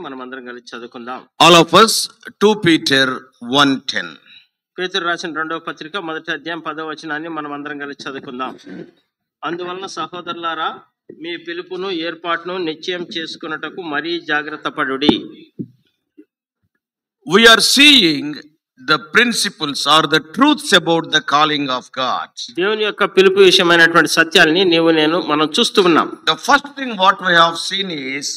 మనం అందరం కలిసి చదువుకుందాం. All of us, 2 Peter 1:10. పేతురు రాసిన రెండవ పత్రిక మొదటి అధ్యాయం 10వ వచనాన్ని మనం అందరం కలిసి చదువుకుందాం. అందువలన సహోదరులారా, మీ పిలుపును ఏర్పాటును నిశ్చయం చేసుకున్నటకు మరీ జాగ్రత్త పడుడి. We are seeing the principles or the truths about the calling of God. దేవుని యొక్క పిలుపు విషయమైనటువంటి సత్యాల్ని మనం చూస్తూ ఉన్నాం. The first thing what we have seen is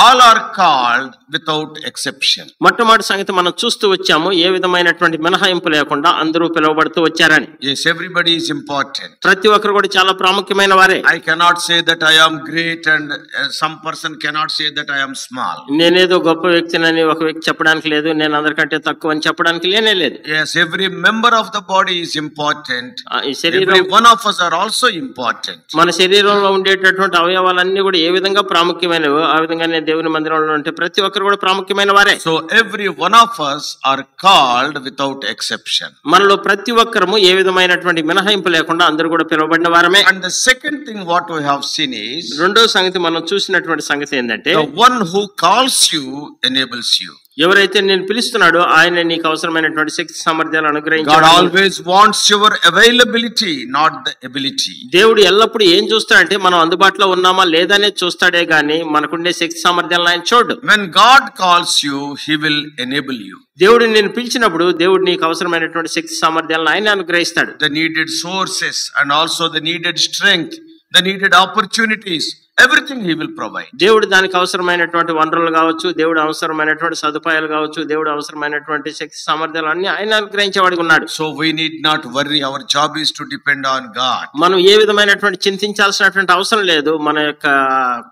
all are called without exception. మొట్టమొదటి సంగతి మనం చూస్తూ వచ్చాము, ఏ విధమైనటువంటి మినహాయింపు లేకుండా అందరూ పిలువబడుతూ వచ్చారని. Yes, everybody is important. ప్రతి ఒక్కరు కూడా చాలా ప్రాముఖ్యమైన వారే. I cannot say that I am great and some person cannot say that I am small. నేనేదో గొప్ప వ్యక్తినని ఒక వ్యక్తి చెప్పడానికి లేదు, నేను అందరికంటే తక్కువ అని చెప్పడానికి లేనే లేదు. Yes, every member of the body is important. శరీరం, every one of us are also important. మన శరీరంలో ఉండేటటువంటి అవయవాలన్నీ కూడా ఏ విధంగా ప్రాముఖ్యమైనవో ఆ విధంగానే దేవుని మందిరంలో ఉంటే ప్రతి ఒక్కరు కూడా ప్రాముఖ్యమైన వారే. So every one of us are called without exception. మనలో ప్రతి ఒక్కరము ఏ విధమైనటువంటి మినహాయింపు లేకుండా అందరూ కూడా పిలువబడిన వారమే. And the second thing what we have seen is, రెండో సంగతి మనం చూసినటువంటి సంగతి ఏంటంటే, the one who calls you enables you. ఎవరైతే నేను పిలుస్తున్నాడో ఆయన నీకు అవసరమైనటువంటి శక్తి సామర్థ్యాలు God అనుగ్రహించాడు. always wants your availability, not the ability. దేవుడు ఎల్లప్పుడూ ఏం చూస్తాడంటే మనం అందుబాటులో ఉన్నామా లేదనే చూస్తాడే గాని మనకుండే శక్తి సామర్థ్యాలను ఆయన చూడు. When God calls you, He will enable you. దేవుడు నేను పిలిచినప్పుడు దేవుడు నీకు అవసరమైనటువంటి శక్తి సామర్థ్యాలను ఆయన అనుగ్రహిస్తాడు. The needed sources and also the needed strength, the needed opportunities, everything He will provide. దేవుడు దానికి అవసరమైనటువంటి వనరులు కావచ్చు, దేవుడు అవసరమైనటువంటి సదుపాయాలు కావచ్చు, దేవుడు అవసరమైనటువంటి శక్తి సామర్థ్యాలు అన్ని ఆయన అనుగ్రహించేవాడిగా ఉన్నాడు. So we need not worry. Our job is to depend on God. మనం ఏ విధమైనటువంటి చింతించాల్సినటువంటి అవసరం లేదు. మన యొక్క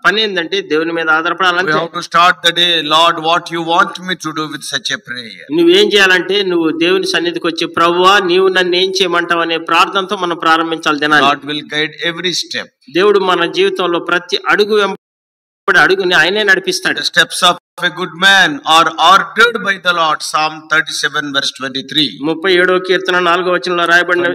పని ఏంటంటే దేవుని మీద ఆధారపడాలంటే. We have to start the day, Lord, what you want me to do with such a prayer. నువ్వేం చేయాలంటే నువ్వు దేవుని సన్నిధికి వచ్చి, ప్రభువా నీవు నన్ను ఏం చేయమంటావు అనే ప్రార్థనతో మనం ప్రారంభించాలి దినాన్ని. God will guide every step. దేవుడు మన జీవితంలో ప్రతి అడుగు వెంబడి అడుగుని ఆయనే నడిపిస్తాడు. The steps of a good man are ordered by the Lord. Psalm 37 verse 23. 37వ కీర్తన 4వ వచనంలో రాయబడిన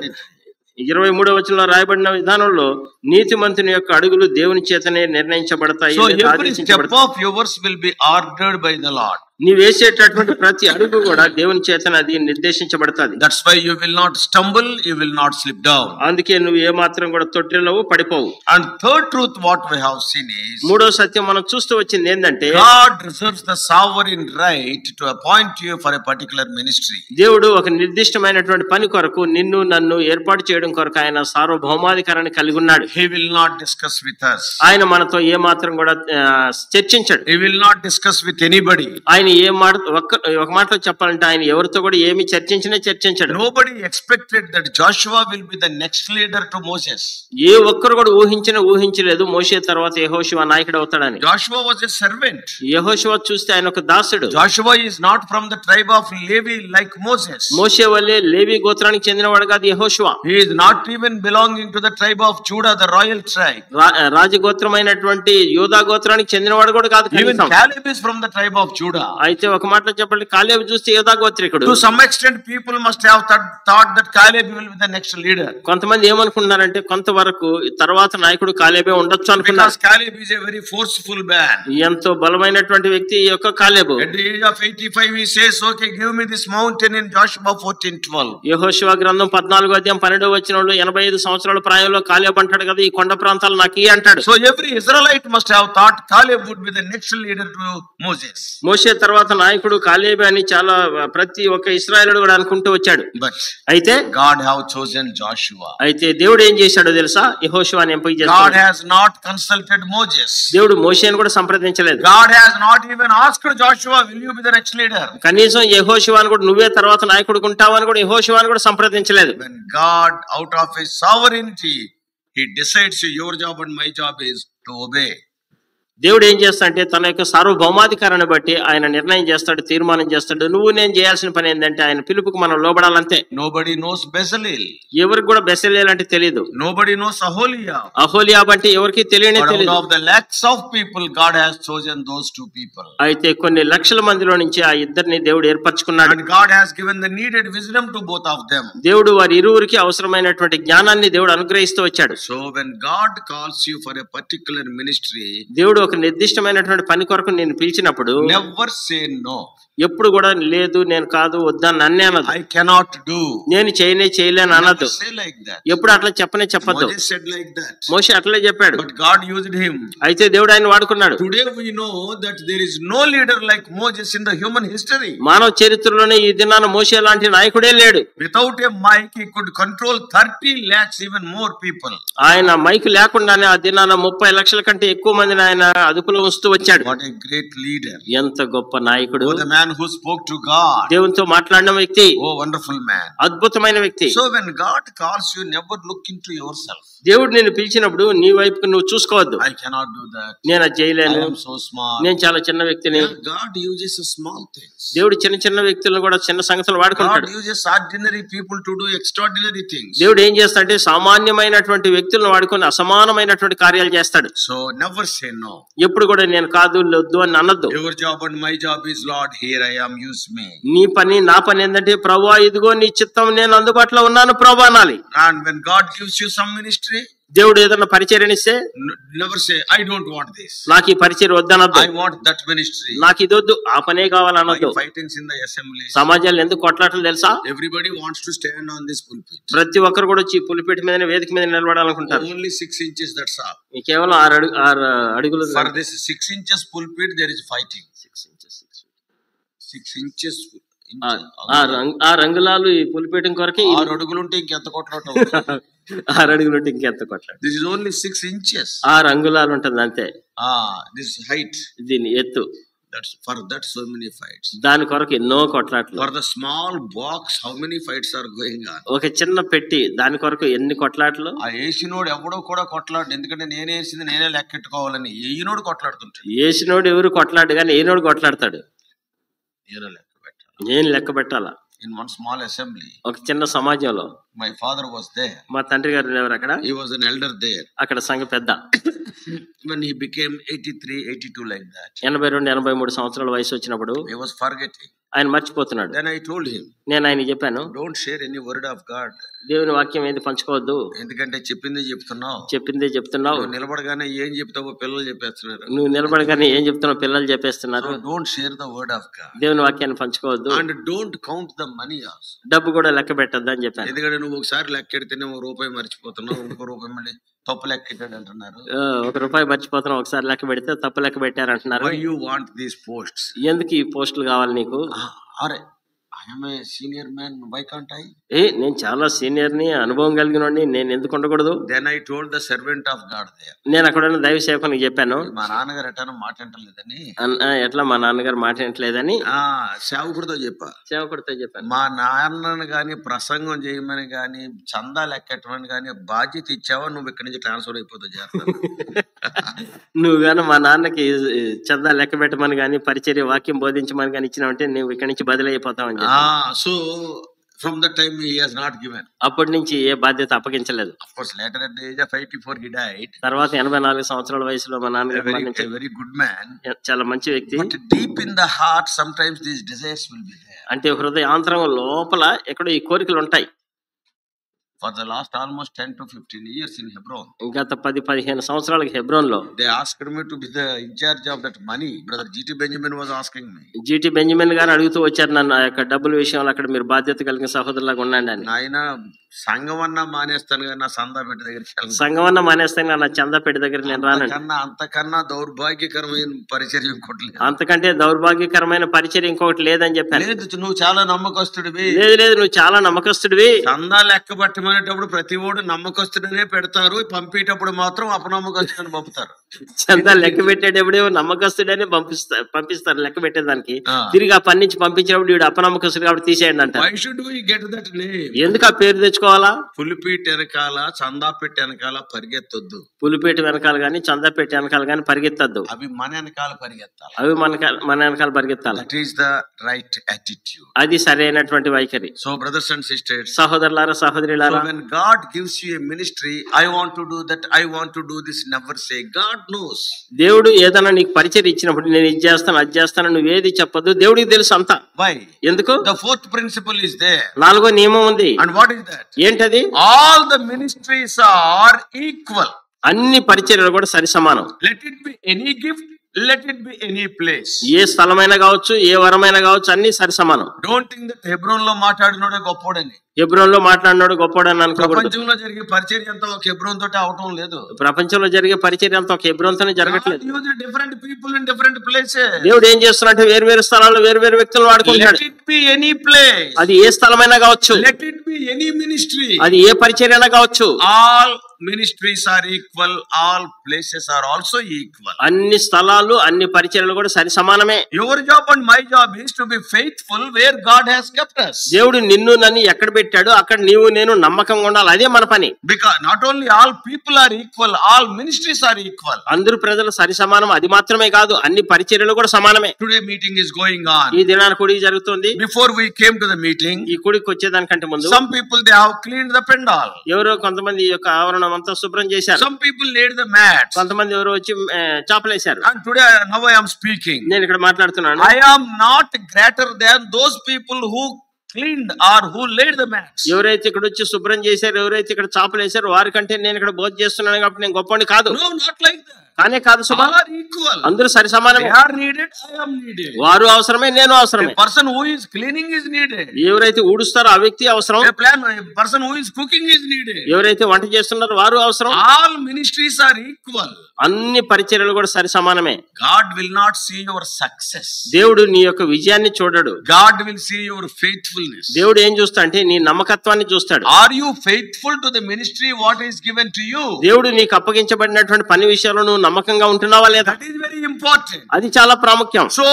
23వ వచనంలో రాయబడిన విధానంలో నీతిమంతుని యొక్క అడుగులు దేవుని చేతనే నిర్ణయించబడతాయి. So every step of yours will be ordered by the Lord. నీవు వేసేటటువంటి ప్రతి అడుగు కూడా దేవుని చేతన అది నిర్దేశించబడతాది. That's why you will not stumble, you will not slip down. అందుకే నువ్వు ఏ మాత్రం కూడా తొట్టిల్లవు, పడిపోవు. And third truth what we have seen is, మూడో సత్యం మనం చూస్తూ వచ్చింది ఏంటంటే, God reserves the sovereign right to appoint you for a particular ministry. దేవుడు ఒక నిర్దిష్టమైనటువంటి పని కొరకు నిన్ను నన్ను ఏర్పాటు చేయడం కొరకు ఆయన సార్వభౌమాధికారాన్ని కలిగి ఉన్నాడు. He will not discuss with us. ఆయన మనతో ఏ మాత్రం కూడా చర్చించడు. He will not discuss with anybody. ఆయన ఏ మాట ఒక మాటలో చెప్పాలంటే ఆయన ఎవరితో కూడా ఏమి చర్చించడు. Nobody expected that Joshua will be the next leader to Moses. ఏ ఒక్కరు కూడా ఊహించలేదు మోషే తర్వాత యెహోషువ నాయకుడు అవుతాడని. Joshua was a servant. యెహోషువ చూస్తే ఆయన ఒక దాసుడు. Joshua is not from the tribe of Levi like Moses. మోషే వల్లే లేవి గోత్రానికి చెందినవాడు కాదు యెహోషువ. He is not even belonging to the tribe of Judah, the royal tribe. రాజగోత్రమైనటువంటి యూదా గోత్రానికి చెందినవాడు కూడా కాదు. Even Caleb is from the tribe of Judah. అయితే ఒక మాటలో చెప్పండి, కాలేబు చూస్తే యూదా గోత్రికుడు. To some extent people must have thought that Caleb will be the next leader. కొంతమంది ఏమనుకుంటున్నారంటే కొంతవరకు తర్వాత నాయకుడు కాలేబే ఉండొచ్చు అనుకున్నారు. Because Caleb is a very forceful man. ఎంతో బలమైనటువంటి వ్యక్తి ఈ యొక్క కాలేబు. At the age of 85 he says, okay, give me this mountain in Joshua 14:12. యెహోషువ గ్రంథం 14వ అధ్యాయం 12వ వచనంలో 85 సంవత్సరాల ప్రాయంలో కాలేబు అంటాడు కదా, ఈ కొండ ప్రాంతాలు నాకు ఇయ్యి అంటాడు. So every Israelite must have thought Caleb would be the next leader to Moses. మోషే తర్వాత నాయకుడు కాలేబే అని చాలా ప్రతి ఒక్క ఇశ్రాయేలుడు కూడా అనుకుంటూ వచ్చాడు. But అయితే God have chosen Joshua. అయితే దేవుడు ఏం చేశాడో తెలుసా? యెహోషువని ఎంపిక చేశాడు. God has not consulted Moses. దేవుడు మోషేని కూడా సంప్రదించలేదు. God has not even asked Joshua, will you be the next leader? కనీసం యెహోషువని కూడా నువ్వే తర్వాత నాయకుడు ఉంటావని కూడా యెహోషువని కూడా సంప్రదించలేదు. When God out of his sovereignty he decides your job and my job is to obey. దేవుడు ఏం చేస్తాడంటే తన యొక్క సార్వభౌమాధికారాన్ని బట్టి ఆయన నిర్ణయం చేస్తాడు, తీర్మానం చేస్తాడు. నువ్వు నేను చేయాల్సిన పని ఏంటంటే ఆయన పిలుపుకు మనం లోబడాలంతే. Nobody knows Bezalel. ఎవరికి కూడా బెసలేల్ అంటే తెలియదు. Nobody knows Aholiab. అహోలియాబ్ అంటే ఎవరికి తెలియనే తెలియదు. Out of the lakhs of people God has chosen those two people. అయితే కొన్ని లక్షల మందిలో నుంచి ఆ ఇద్దరిని దేవుడు ఏర్పరచుకున్నాడు. And God has given the needed wisdom to both of them. దేవుడు వారి ఇరువురికి అవసరమైనటువంటి జ్ఞానాన్ని దేవుడు అనుగ్రహిస్తూ వచ్చాడు. So when God calls you for a particular ministry, దేవుడు ఒక నిర్దిష్టమైనటువంటి పని కొరకు నేను పిలిచినప్పుడు never say no. ఎప్పుడు కూడా లేదు, నేను కాదు, వద్దని నన్నే అనదు. I cannot do. నేను చేయలేను అనదు. Say like that. ఎప్పుడు అట్లా చెప్పద్దు. Moses said like that. మోషే అట్లే చెప్పాడు. But God used him. అయితే దేవుడు ఆయన వాడుకున్నాడు. Today we know that there is no leader like Moses in the human history. మానవ చరిత్రలోనే ఈ దినాన మోషే లాంటి నాయకుడే లేడు. Without a mic he could control 30 lakhs even more people. ఆయన మైక్ లేకుండానే ఆ దినాన 30 లక్షల కంటే ఎక్కువ మందిని ఆయన అదుపులో ఉంచుతూ వచ్చాడు. What a great leader. ఎంత గొప్ప నాయకుడు. Oh, the man who spoke to God. దేవునితో మాట్లాడిన వ్యక్తి. Oh, wonderful man. అద్భుతమైన వ్యక్తి. So when God calls you, never look into yourself. దేవుడు నిన్ను పిలిచినప్పుడు నీ వైపుకు నువ్వు చూసుకోవద్దు. I cannot do that. నేను అది చేయలేను. I am so small. నేను చాలా చిన్న వ్యక్తిని. God uses small things. దేవుడు చిన్న వ్యక్తులను కూడా చిన్న సంగతులు వాడుకుంటాడు. God uses ordinary people to do extraordinary things. దేవుడు ఏం చేస్తాడంటే సామాన్యమైనటువంటి వ్యక్తులను వాడుకొని అసమానమైనటువంటి కార్యాలు చేస్తాడు. So never say no. ఎప్పుడు కూడా నేను కాదు, వద్దు అని అనొద్దు. Your job and my job is, Lord, here I am, use me. నీ పని నా పని ఏంటంటే ప్రభువా ఇదిగో నీ చిత్తం, నేను అందుబాటులో ఉన్నాను ప్రభువా అనాలి. And when God gives you some ministry, దేవుడు ఏదైనా పరిచర్యనిస్తే never say I don't want this. నాకు ఈ పరిచర్య వద్దనొద్దు. I want that ministry. నాకు ఇది వద్దు, ఆ పనే కావాలనొద్దు. Fightings in the assembly. సమాజాలు ఎందుకు కొట్లాటలు తెలుసా? Everybody wants to stand on this pulpit. ప్రతి ఒక్కరు కూడా వచ్చి పులిపేట మీద వేదిక మీద నిలబడాలనుకుంటారు. Only 6 inches, that's all. కేవలం 6 అడుగులు. For this 6 inches pulpit there is fighting. 6 inches. ఆ రంగులాలు ఈ పులిపేటం కొరకే 6 అడుగులు ఉంటే ఇంకెంత కొట్లాట. 6 అడుగులు ఉంటే ఇంకెంత కొట్లాట. This is only 6 inches. 6 అంగుళాలు ఉంటుంది అంతే. This height. దీని ఎత్తు. That's for that so many fights. దాని కొరకు ఎన్నో కొట్లాట్లు. For the small box how many fights are going on. ఒక చిన్న పెట్టి దాని కొరకు ఎన్ని కొట్లాట్లు. ఆ ఏసినోడు ఎవడో కూడా కొట్లాడు, ఎందుకంటే నేనే వేసింది నేనే లెక్కెట్టుకోవాలని ఏయినోడు కొట్లాడుతుంటాడు. ఏసినోడు ఎవరు కొట్లాడు కానీ ఏనోడు కొట్లాడతాడు. నేను లెక్క పెట్టాలా. In one small assembly, ఒక చిన్న సమాజంలో my father was there. మా తండ్రి గారు ఎవరు అక్కడ. He was an elder there. అక్కడ సంఘ పెద్ద. When he became 83, 82 like that. 82, 83 సంవత్సరాల వయసు వచ్చినప్పుడు He was forgetting. ఆయన మర్చిపోతున్నాడు. Then I told him, నేను ఆయన చెప్పాను, don't share any word of God. దేవుని వాక్యం ఏది పంచుకోవద్దు. ఎందుకంటే చెప్పిందే చెప్తున్నావు. చెప్పిందే చెప్తున్నావు. నిలబడగానే ఏం చెప్తావో పిల్లలు చెప్పేస్తున్నారు. నువ్వు నిలబడగానే ఏం చెప్తున్నావు పిల్లలు చెప్పేస్తున్నారు. Don't share the word of God. దేవుని వాక్యాన్ని పంచుకోవద్దు. And don't count the money also. డబ్బు కూడా లెక్క పెట్టద్దు అని చెప్పాను. ఎందుకంటే నువ్వు ఒకసారి లెక్కెడితేనే ₹1 మర్చిపోతున్నావు, ₹1 మళ్ళీ తప్పు లెక్కెట్టాడు అంటున్నారు. ₹1 మర్చిపోతున్నావు, ఒకసారి లెక్క పెడితే తప్పు లెక్క పెట్టారు అంటున్నారు. Why you want these posts? ఎందుకు ఈ పోస్టులు కావాలి నీకు? అరే I am a senior man, why can't I? నేను చాలా సీనియర్ ని, అనుభవం కలిగినోడిని, నేను ఎందుకు ఉండకూడదు? Then I told the servant of God there. నేను అక్కడ ఉన్న దైవ సేవకునికి చెప్పాను, మా నాన్నగారు ఎట్లా మాట వింటలేదని. ఎట్లా మా నాన్నగారు మాట వింటలేదని సేవకుడితో చెప్పాను. మా నాన్నను గాని ప్రసంగం చేయమని గాని చందా లెక్కటమని గాని బాధ్యత ఇచ్చావా, నువ్వు ఇక్కడి నుంచి ట్రాన్స్ఫర్ అయిపోతావు జాగ్రత్త. నువ్వు గాని మా నాన్నకి చందా లెక్క పెట్టమని గాని పరిచర్య వాక్యం బోధించమని గాని ఇచ్చినావంటే నువ్వు ఇక్కడి నుంచి బదిలైపోతావని. So from that time he has not given. అప్పటి నుంచి ఏ బాధ్యత అప్పగించలేదు. Of course later at the age of 84 he died. తర్వాత 84 సంవత్సరాల వయసులో మా నాన్నగారు మరణించారు. Very good man. చాలా మంచి వ్యక్తి. But deep in the heart sometimes these desires will be there. అంటే హృదయాంతరం లోపల ఎక్కడో ఈ కోరికలు ఉంటాయి. For the last almost 10 to 15 years in Hebron. గత 10-15 సంవత్సరాలకు హెబ్రోన్ లో they asked me to be the in charge of that money. Brother G.T. Benjamin was asking me. G.T. Benjamin గారు అడుగుతూ వచ్చారు నన్ను, ఆ యొక్క డబ్బుల విషయంలో అక్కడ మీరు బాధ్యత కలిగిన సహోదరులాగా ఉండండి అని. ఆయన సంఘం అన్నా మానేస్తాను కానీ నా సందాపేట దగ్గరికి, సంఘం అన్నా మానేస్తాను కానీ నా చందాపేట దగ్గరికి నేను రానండి. అంతకన్నా దౌర్భాగ్యకరమైన పరిచర్య ఇంకోటి లేదు. అంతకంటే దౌర్భాగ్యకరమైన పరిచర్య ఇంకొకటి లేదని చెప్పాను. లేదు నువ్వు చాలా నమ్మకస్తుడివి. లేదు నువ్వు చాలా నమ్మకస్తుడివి. చందా లెక్క పట్టమనేటప్పుడు ప్రతి ఓడు నమ్మకస్తుడనే పెడతారు, పంపేటప్పుడు మాత్రం అపనమ్మకస్తుడని పంపుతారు. చందా లెక్క పెట్టేటప్పుడు నమ్మకస్తుడనే పంపిస్తారు లెక్క పెట్టేదానికి. తిరిగి ఆ పని నుంచి పంపించినప్పుడు వీడు అపనమ్మకస్తుడు కాబట్టి తీసేయండి అంట. Why should we get that name? ఎందుకు ఆ పేరు తెచ్చుకోవాలా? పులిపేట వెనకాల చందాపేట వెనకాల పరిగెత్తొద్దు. పులిపేట వెనకాల గాని చందాపేట వెనకాల గాని పరిగెత్తద్దు. అవి మన వెనకాల పరిగెత్తాలి. అవి మన వెనకాల పరిగెత్తాలి. That is the right attitude. అది సరైనటువంటి వైఖరి. So brothers and sisters, సహోదరులారా సహోదరులారా, so when God gives you a ministry, I want to do that, I want to do this, never say. God knows. దేవుడు ఏదైనా నీకు పరిచయం ఇచ్చినప్పుడు నేను ఇది చేస్తాను అది చేస్తాను నువ్వు ఏది చెప్పొద్దు, దేవుడికి తెలుసు అంతా. Why? ఎందుకు? The fourth principle is there. 4వ నియమం ఉంది. And what is that? ఏంటది? All the ministries are equal. అన్ని పరిచర్యలు కూడా సరి సమానం. Let it be any gift, let it be any place. ఏ స్థలమైనా కావచ్చు, ఏ వరమైనా కావచ్చు, అన్ని సరి సమానం. Don't think that హెబ్రోన్ లో మాట్లాడినోడే గొప్పోడని. హెబ్రోన్ లో మాట్లాడినాడు గొప్పడని అనుకోకూడదు. ప్రపంచంలో జరిగే పరిచర్య అంతా ఒక హెబ్రోన్ తోటి అవటం లేదు. ప్రపంచంలో జరిగే పరిచర్య అంతా ఒక హెబ్రోన్ తోనే జరగట్లేదు. Different people in different places. దేవుడు ఏం చేస్తున్నాడంటే వేరు వేరు స్థలాల్లో వేరు వేరు వ్యక్తులను వాడుకుంటాడు. Let it be any place. అది ఏ స్థలమైనా కావచ్చు. Let it be any ministry. అది ఏ పరిచర్య అయినా కావచ్చు. All ministries are equal, all places are also equal. అన్ని స్థలాలు అన్ని పరిచర్యలు కూడా సరి సమానమే. Your job and my job is to be faithful where God has kept us. దేవుడు నిన్ను నన్ను ఎక్కడ పెట్టాడో అక్కడ నీవు నేను నమ్మకంగా ఉండాలి. అదే మన పని. Because not only all people are equal, all ministries are equal. అందరూ ప్రజలు సరి సమానం. అది మాత్రమే కాదు, అన్ని పరిచర్యలు కూడా సమానమే. Today meeting is going on. ఈ దినాన కుడి జరుగుతుంది. Before we came to the meeting, ఈ కుడికి వచ్చేదానికంటే ముందు some people they have cleaned the pandal. ఎవరో కొంతమంది ఈ యొక్క ఆవరణం అంతా శుభ్రం చేశారు. Some people laid the mats. కొంతమంది ఎవరో వచ్చి చాపలేశారు. And today now I am speaking. నేను ఇక్కడ మాట్లాడుతున్నాను. I am not greater than those people who cleaned or who laid the mats. ఎవరైతే ఇక్కడ వచ్చి శుభ్రం చేశారు, ఎవరైతే ఇక్కడ చాపలేశారు, వారికంటే నేను ఇక్కడ బోధ చేస్తున్నాను కాబట్టి నేను గొప్పవాడిని కాదు. No, not like that. కానే కాదు సుమా. All are equal. అందరూ సరి సమానమే. They are needed, I am needed. వారు అవసరమే, నేను అవసరమే. A person who is cleaning is needed. ఎవరైతే ఊడుస్తారో ఆ వ్యక్తి అవసరం. A person who is cooking is needed. ఎవరైతే వంట చేస్తున్నారో వారు అవసరం. All ministries are equal. అన్ని పరిచర్యలు కూడా సరి సమానమే. God will not see your success. దేవుడు నీ యొక్క విజయాన్ని చూడడు. God will see your faithfulness. దేవుడు ఏం చూస్తా అంటే నీ నమ్మకత్వాన్ని చూస్తాడు. Are you faithful to the ministry what is given to you? దేవుడు నీకు అప్పగించబడినటువంటి పని విషయాల్లో నువ్వు నమ్మకంగా ఉంటున్నావా లేదా? That is very important. అది చాలా ప్రాముఖ్యం. So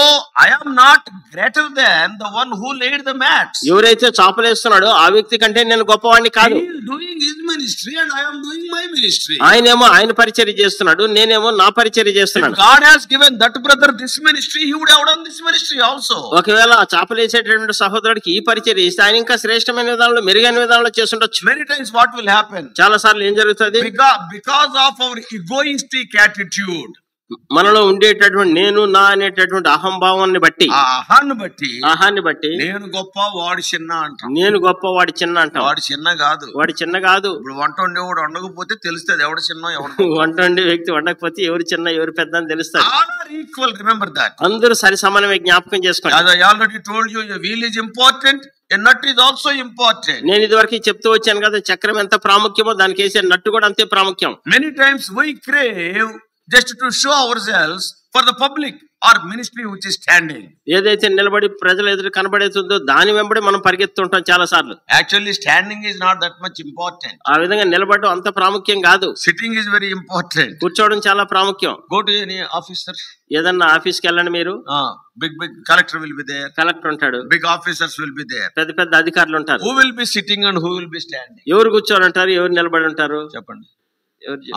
I am not greater than the one who laid the mats. ఎవరైతే చాపలేస్తున్నాడో ఆ వ్యక్తి కంటే నేను గొప్పవాడిని కాదు. He is doing his ministry and I am doing my ministry. ఆయనేమో ఆయన పరిచర్య చేస్తున్నాడు, నేనేమో నా పరిచర్య చేస్తున్నాను. If God has given that brother this ministry, he would have done this ministry also. ఒకవేళ ఆ చాపలేసేటటువంటి సహోదరుడికి ఈ పరిచర్య ఇస్తే ఆయన ఇంకా శ్రేష్టమైన విధానంలో మెరుగైన విధానంలో చేస్తుండొచ్చు. Many times what will happen? చాలా సార్లు ఏం జరుగుతుంది? Because of our egoistic attitude. మనలో ఉండేటటువంటి నేను నా అనేటటువంటి అహంభావాన్ని బట్టి, అహాన్ని బట్టి నేను గొప్ప వాడు చిన్న అంటాం. నేను గొప్ప వాడి చిన్న అంటాం. వాడు చిన్న కాదు, వాడి చిన్న కాదు. ఇప్పుడు వంట వండేవాడు వండకపోతే తెలుస్తుంది ఎవడు చిన్న ఎవడు. వంట వండే వ్యక్తి వండకపోతే ఎవరు చిన్న ఎవరు పెద్ద అని తెలుస్తుంది. Equal, remember that. అందరూ సరి సమానమే, జ్ఞాపకం చేసుకోండి. As I already told you, a wheel is important, a nut is also important. నేను ఇదివరకు చెప్తూ వచ్చాను కదా, చక్రం ఎంత ప్రాముఖ్యమో దానికి వేసే నట్టు కూడా అంతే ప్రాముఖ్యం. Many times we crave just to show ourselves for the public or ministry which is standing. ఏదైతే నిలబడి ప్రజల ఎదురు కనబడుతుందో దాని వెంబడి మనం పరిగెత్తుంటాం చాలా సార్లు. Actually standing is not that much important. ఆ విధంగా నిలబడడం అంత ప్రాముఖ్యం కాదు. Sitting is very important. కూర్చోవడం చాలా ప్రాముఖ్యం. Go to any officer. ఏదన్నా ఆఫీస్కి వెళ్ళండి మీరు. Big collector will be there. Collector ఉంటాడు. Big officers will be there. పెద్ద పెద్ద అధికారులు ఉంటారు. Who will be sitting and who will be standing? ఎవరు కూర్చొని ఉంటారు, ఎవరు నిలబడి ఉంటారు చెప్పండి.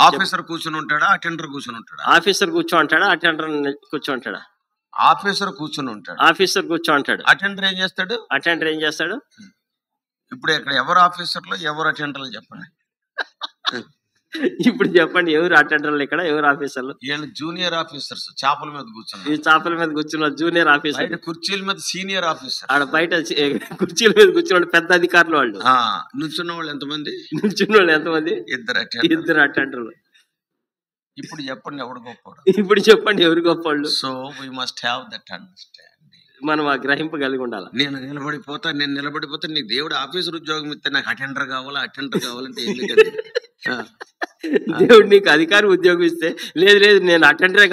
ఆఫీసర్ కూర్చొని ఉంటాడా, అటెండర్ కూర్చొని ఉంటాడా? ఆఫీసర్ కూర్చో అంటాడా, అటెండర్ కూర్చో అంటాడా? ఆఫీసర్ కూర్చొని ఉంటాడు. ఆఫీసర్ కూర్చో అంటాడు. అటెండర్ ఏం చేస్తాడు? అటెండర్ ఏం చేస్తాడు? ఇప్పుడు ఇక్కడ ఎవరు ఆఫీసర్లు ఎవరు అటెండర్లు చెప్పండి. ఇప్పుడు చెప్పండి, ఎవరు అటెండర్లు ఇక్కడ, ఎవరు ఆఫీసర్లు? వీళ్ళు జూనియర్ ఆఫీసర్స్ చేపల మీద కూర్చున్నారు. ఈ చేపల మీద కూర్చున్న జూనియర్ ఆఫీసర్. కుర్చీల మీద సీనియర్ ఆఫీసర్. ఆడ బయట కుర్చీల మీద కూర్చున్న పెద్ద అధికారులు వాళ్ళు. నుంచున్న వాళ్ళు ఎంతమంది? నుంచున్న వాళ్ళు ఎంతమంది? ఇద్దరు అటెండర్లు. ఇప్పుడు చెప్పండి ఎవరు గొప్పవాడు? ఇప్పుడు చెప్పండి ఎవరు గొప్పవాళ్ళు? So we must have that understanding. మనం ఆ గ్రహింపు కలిగి ఉండాలి. నేను నిలబడిపోతా నీకు దేవుడు ఆఫీసర్ ఉద్యోగం ఇస్తే నాకు అటెండర్ కావాలంటే ఏం లేదు. దేవుడు నీకు అధికారి ఉద్యోగం ఇస్తే లేదు నేను అటెండరే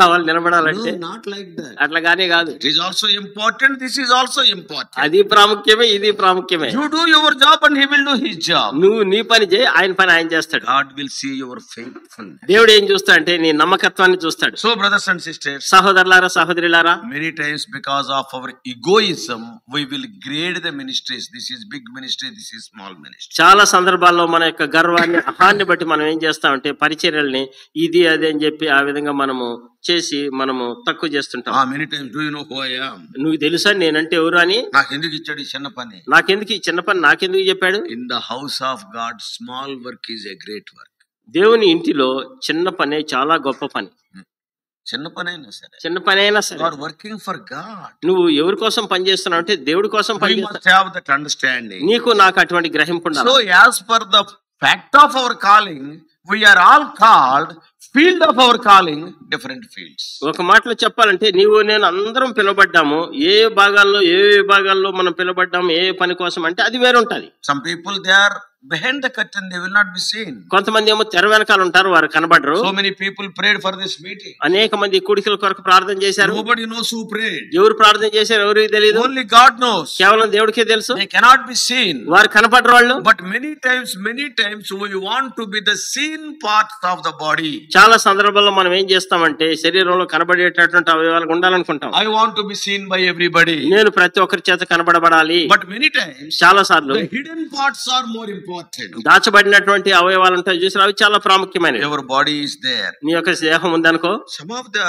కావాలి నిలబడాలంటే నాట్ లైక్ దట్. అట్లాగానే కాదు. It is also important, this is also important. అది ప్రాముఖ్యమే, ఇది ప్రాముఖ్యమే. You do your job and he will do his job. నువ్వు నీ పని చేయి, ఆయన పని ఆయన చేస్తాడు. God will see your faithfulness. దేవుడు ఏం చూస్తాడంటే నీ నమ్మకత్వాన్ని చూస్తాడు. సో బ్రదర్స్ అండ్ సిస్టర్స్, సహోదరులారా సహోదరులారా, many times because of our egoism we will grade the ministries. This is big ministry, this is small ministry. చాలా సందర్భాల్లో మన యొక్క గర్వాన్ని అహాన్ని బట్టి మనం ఏం చేస్తామంటే పరిచర్యల్ని ఇది అది అని చెప్పి ఆ విధంగా మనము చేసి మనము తక్కువ చేస్తుంటాం. Many times, do you know who I am? నువ్వు తెలుసా నేనంటే ఎవరు అని? నాకెందుకు ఇచ్చాడు ఈ చిన్న పని? నాకెందుకు ఈ చిన్న పని నాకెందుకు చెప్పాడు? In the house of God, small work is a great work. దేవుని ఇంటిలో చిన్న పనే చాలా గొప్ప పని. చిన్న పనైనా సరే you are working for God. నువ్వు ఎవరి కోసం పని చేస్తున్నావు అంటే దేవుడి కోసం పని చేస్తున్నావు. You must have that understanding. నీకు నాకు అటువంటి గ్రహింపు ఉండాలి. So as per the fact of our calling, we are all called, field of our calling, different fields. ఒక మాటలో చెప్పాలంటే నీవు నేను అందరం పిలవబడ్డాము. ఏ విభాగాల్లో మనం పిలవబడ్డాము, ఏ పని కోసం అంటే అది వేరు ఉంటది. Some people, they are behind the curtain, they will not be seen. కొంతమంది ఏమో తెర వెనకాల ఉంటారు, వారు కనబడరు. So many people prayed for this meeting. అనేక మంది కూడికల కొరకు ప్రార్థన చేశారు. Nobody knows who prayed. ఎవరు ప్రార్థన చేశారు ఎవరికి తెలియదు. Only God knows. కేవలం దేవుడికే తెలుసు. They cannot be seen. వారు కనపడరు వాళ్ళు. But many times we want to be the seen part of the body. చాలా సందర్భాల్లో మనం ఏం చేస్తామంటే శరీరంలో కనబడేటటువంటి అవయవాలు ఉండాలనుకుంటాం. I want to be seen by everybody. నేను ప్రతి ఒక్కరి చేత కనబడబడాలి. But many times చాలా సార్లు the hidden parts are more important. దాచబడినటువంటి అవయవాలు ఉంటాయి చూసారు, అవి చాలా ప్రాముఖ్యమైనవి. Your body is there. నీ యొక్క దేహం ఉందనుకో. Some of the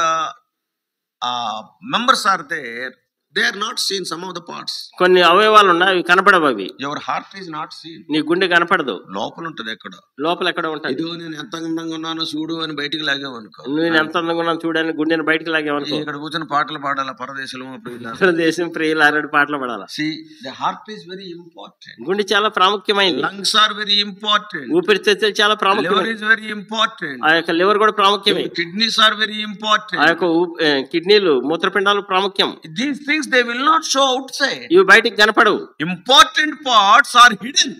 members are there. They are not seen, some of the parts. కొన్ని అవయవాలు ఉన్నాయి, అవి కనపడవు. అవి Your heart is not seen. నీ గుండె కనపడదు. లోపల ఉంటది ఎక్కడ. లోపల ఎక్కడ ఉంటది. ఇదిగో నేను ఎంత అందంగా ఉన్నానో చూడు అని బయటికి లాగావనుకో. నేను ఎంత అందంగా ఉన్నాను చూడని గుండెని బయటికి లాగావనుకో. ఇక్కడ కూర్చొని పాటలు పాడాలా, పరదేశంలో పరదేశం ప్రియులారని పాటలు పాడాలా. See, the heart is very important. గుండె చాలా ప్రాముఖ్యమైనది. Lungs are very important. ఊపిరితిత్తులు చాలా ప్రాముఖ్యమైనది. Liver is very important. ఆ యొక్క లివర్ కూడా ప్రాముఖ్యమే. Kidneys are very important. ఆ యొక్క కిడ్నీలు, మూత్రపిండాలు ప్రాముఖ్యం. These things they will not show outside. ఇవి బయటికి కనపడవు. Important parts are hidden.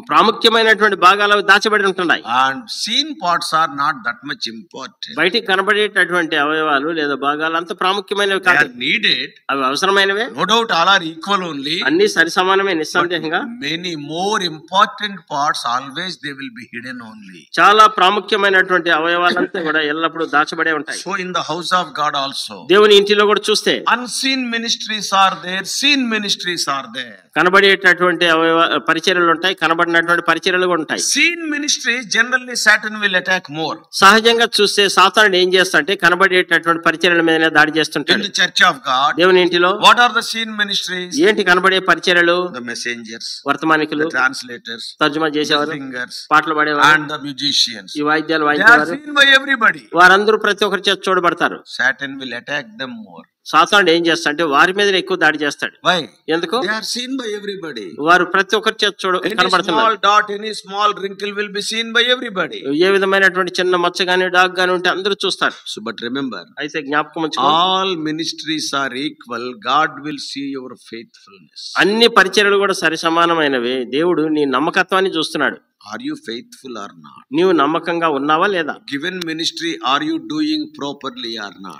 ప్రాముఖ్యమైనటువంటి భాగాలు దాచబడి ఉంటున్నాయి. And seen parts are not that much important. బయటికి కనబడేటటువంటి అవయవాలు లేదా భాగాలు అంత ప్రాముఖ్యమైనవి కాదు. They are needed. అవి అవసరమైనవే. No doubt all are equal only. అన్ని సరి సమానమే నిస్సందేహంగా. Many more important parts always they will be hidden only. చాలా ప్రాముఖ్యమైనటువంటి అవయవాలంతా కూడా ఎల్లప్పుడూ దాచబడే ఉంటాయి. So in the house of God also, దేవుని ఇంటిలో కూడా చూస్తే unseen ministries are there, seen ministries are there. కనబడేటటువంటి పరిచర్యలు ఉంటాయి, కనబడినటువంటి పరిచర్యలు కూడా ఉంటాయి. Seen ministries generally Satan will attack more. సహజంగా చూస్తే సాతానుడు ఏం చేస్తాడంటే కనబడేటటువంటి పరిచర్యల మీదనే దాడి చేస్తుంటాడు. In the church of God, దేవుని ఇంటిలో what are the seen ministries? ఏంటి కనబడే పరిచర్యలు? The messengers, వర్తమానికులు, the translators, తర్జుమా చేసేవారు, singers, పాటలు పాడేవారు, and the musicians. ఈ వాయిద్యాలు They are వాయించేవారు. seen by everybody. వారందరూ ప్రతి ఒక్కరి చేత చూడబడతారు. Satan will attack them more. సాతానుడు ఏం చేస్తాడంటే వారి మీద ఎక్కువ దాడి చేస్తాడు. Why? ఎందుకు? They are seen by everybody. వారు ప్రతి ఒక్కరి చేత కనబడుతున్నారు. Small dot, any small wrinkle will be seen by everybody. ఏ విధమైనటువంటి చిన్న మచ్చ గాని డాగ్ గాని ఉంటే అందరూ చూస్తారు. So but remember, అయితే జ్ఞాపకం ఉంచుకో, all ministries are equal. God will see your faithfulness. అన్ని పరిచర్యలు కూడా సరి సమానమైనవి. దేవుడు నీ నమ్మకత్వాన్ని చూస్తున్నాడు. Are you faithful or not? నీవు నమ్మకంగా ఉన్నావా లేదా? Given ministry, are you doing properly or not?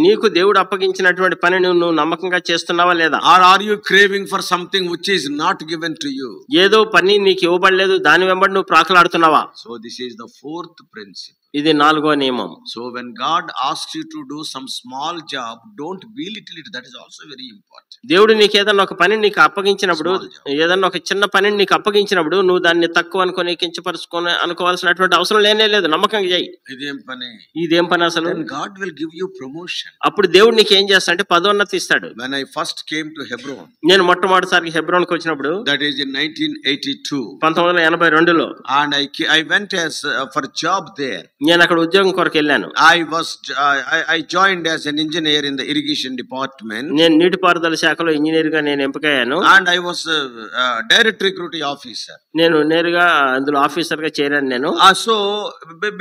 నీకు దేవుడు అప్పగించినటువంటి పని నువ్వు నమ్మకంగా చేస్తున్నావా లేదా? Or are you craving for something which is not given to you? ఏదో పని నీకు ఇవ్వబడలేదు, దాని వెంబడి నువ్వు ప్రాకులాడుతున్నావా? So this is the fourth principle. ఇది 4వ నియమం. So when God asks you to do some small job, don't belittle it. That is also very important. దేవుడు నీకు ఏదన్నా ఒక పని నీకు అప్పగించినప్పుడు, ఏదన్నా ఒక చిన్న పనిని నీకు అప్పగించినప్పుడు నువ్వు దాన్ని తక్కువ అనుకుని కించపరుచుకొని అనుకోవాల్సినటువంటి అవసరం లేనే లేదు. నమ్మకంగా చేయి. ఇదేం పని అసలు? Then God will give you promotion. అప్పుడు దేవుడు నీకు ఏం చేస్తాడంటే పదోన్నతి ఇస్తాడు. When I first came to Hebron, నేను మొట్టమొదటిసారి హెబ్రోన్కి వచ్చినప్పుడు, that is in 1982, 1982లో, and I went as for job there. నేను అక్కడ ఉద్యోగం కొరకు వెళ్ళాను. I joined as an engineer in the irrigation department. నేను నీటిపారుదల శాఖలో ఇంజనీర్ గా నేను ఎంపికయ్యాను. And I was direct recruiting officer. నేను నేరుగా అందులో ఆఫీసర్ గా చేరాను. నేను so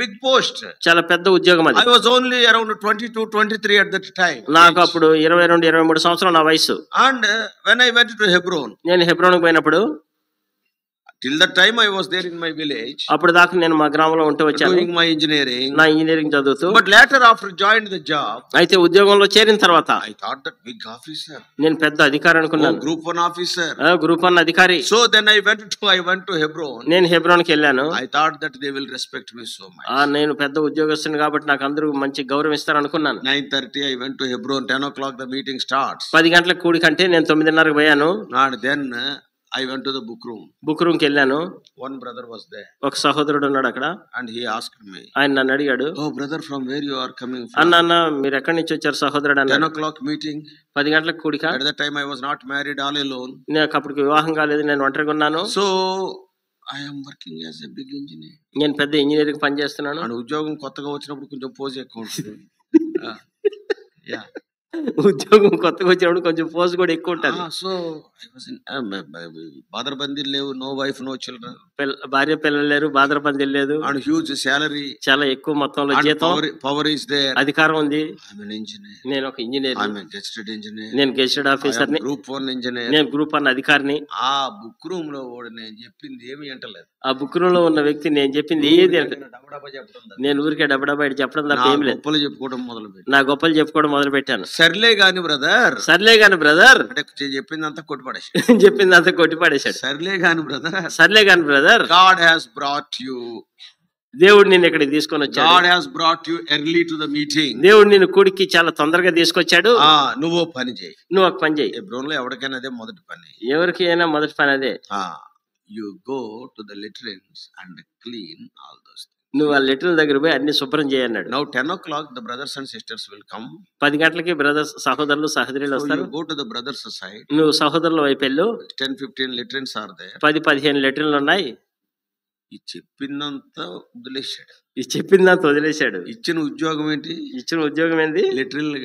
big post, చాలా పెద్ద ఉద్యోగం అది. I was only around 22-23 at that time. నాకు అప్పుడు 22-23 సంవత్సరాలు నా వయసు. And when I went to Hebron, నేను హెబ్రోన్కి పోయినప్పుడు, till that time I was there in my village, అప్పుడు దాకా నేను మా గ్రామంలో ఉంటూ వచ్చాను, doing my engineering, నా ఇంజనీరింగ్ చదువుతూ. But later after joined the job, అయితే ఉద్యోగంలో చేరిన తర్వాత I thought that big officer, నేను పెద్ద అధికారి అనుకున్నాను. group 1 officer, గ్రూప్ 1 అధికారి. So then I went to Hebron. నేను హెబ్రోన్కి వెళ్ళాను. I thought that they will respect me so much. నేను పెద్ద ఉద్యోగస్తుని కాబట్టి నాకు అందరూ మంచి గౌరవం ఇస్తారు అనుకున్నాను. 9:30 I went to Hebron. 10 o'clock the meeting starts. 10 గంటలకు కూడికంటే నేను 9:30కి పోయాను. And then I went to the book room. Book room కి వెళ్ళాను. One brother was there. ఒక సహోదరుడు ఉన్నాడు అక్కడ. And he asked me. ఆయన నన్ను అడిగాడు, "Oh brother, from where you are coming from?" అన్న మీరు ఎక్కడి నుంచి వచ్చారు సహోదరుడు అన్నాడు. 10 o'clock meeting. 10 గంటలకు కూడిక. At that time I was not married, all alone. నాకు అప్పుడు వివాహం కాలేదు, నేను ఒంటరిగా ఉన్నాను. So I am working as a big engineer. నేను పెద్ద ఇంజనీరింగ్ పని చేస్తున్నాను. And ఉద్యోగం కొత్తగా వచ్చినప్పుడు కొంచెం పోజ్ ఎక్కువ ఉంటుంది. Yeah. ఉద్యోగం కొత్తగా వచ్చినప్పుడు కొంచెం పోస్ట్ కూడా ఎక్కువ ఉంటుంది. సో బాదరబందీ లేవు, నో వైఫ్ నో చిల్డ్రన్, భార్య పిల్లలు లేరు, బాధరబందీలు లేదు, అండ్ హ్యూజ్ సాలరీ, చాలా ఎక్కువ మొత్తంలో జీతం, పవర్ ఇస్ దేర్, అధికారం ఉంది. ఇంజనీర్, నేను ఒక ఇంజనీర్, గెస్టెడ్ ఇంజనీర్, నేను గెస్టెడ్ ఆఫీసర్ ని, గ్రూప్ 1 ఇంజనీర్, నేను గ్రూప్ 1 అధికారిని. ఆ బుక్ రూమ్ లో నేను చెప్పింది ఏమి అంటలేదు. ఆ బుక్ రూమ్ లో ఉన్న వ్యక్తి నేను చెప్పింది ఏది అంటే నేను ఊరికే డబ్బా చెప్పడం తప్ప ఏం లేదు. గొప్పలు చెప్పుకోవడం మొదలు పెట్టి నా గొప్పలు చెప్పుకోవడం మొదలు పెట్టాను. సర్లే గాని బ్రదర్, సర్లే గాని బ్రదర్ అంటే చెప్పిందంతా కొట్టిపడేసి చెప్పిందంతా కొట్టిపడేశాడు. సర్లే గాని బ్రదర్, సర్లే గాని brother, God has brought you, దేవుడు నిన్ను ఇక్కడికి తీసుకొని వచ్చాడు. God has brought you early to the meeting. దేవుడు నిన్ను కూడికి చాలా తొందరగా తీసుకొచ్చాడు. నువ్వు పని చేయి, నువ్వు ఒక పని చేయి. హెబ్రోన్లో ఎవరికైనా అదే మొదటి పని, ఎవరికి అయినా మొదటి పని అదే. You go to the latrines and clean all those things. నువ్వు ఆ లెటర్ దగ్గర పోయి అన్ని శుభ్రం చేయన్నాడు. Now 10 o'clock the brothers and sisters will come. 10 గంటలకి బ్రదర్స్ సహోదరులు సహోదరులు వస్తారు. You go to the brothers side. నువ్వు సహోదరుల వైపు వెళ్ళు. 10-15 latrines are there. 10-15 లెటర్లు ఉన్నాయి. ఈ చెప్పిందంతా వదిలేశాడు. ఇచ్చిన ఉద్యోగం ఏంటి? ఇచ్చిన ఉద్యోగం ఏంటి? లెటర్లు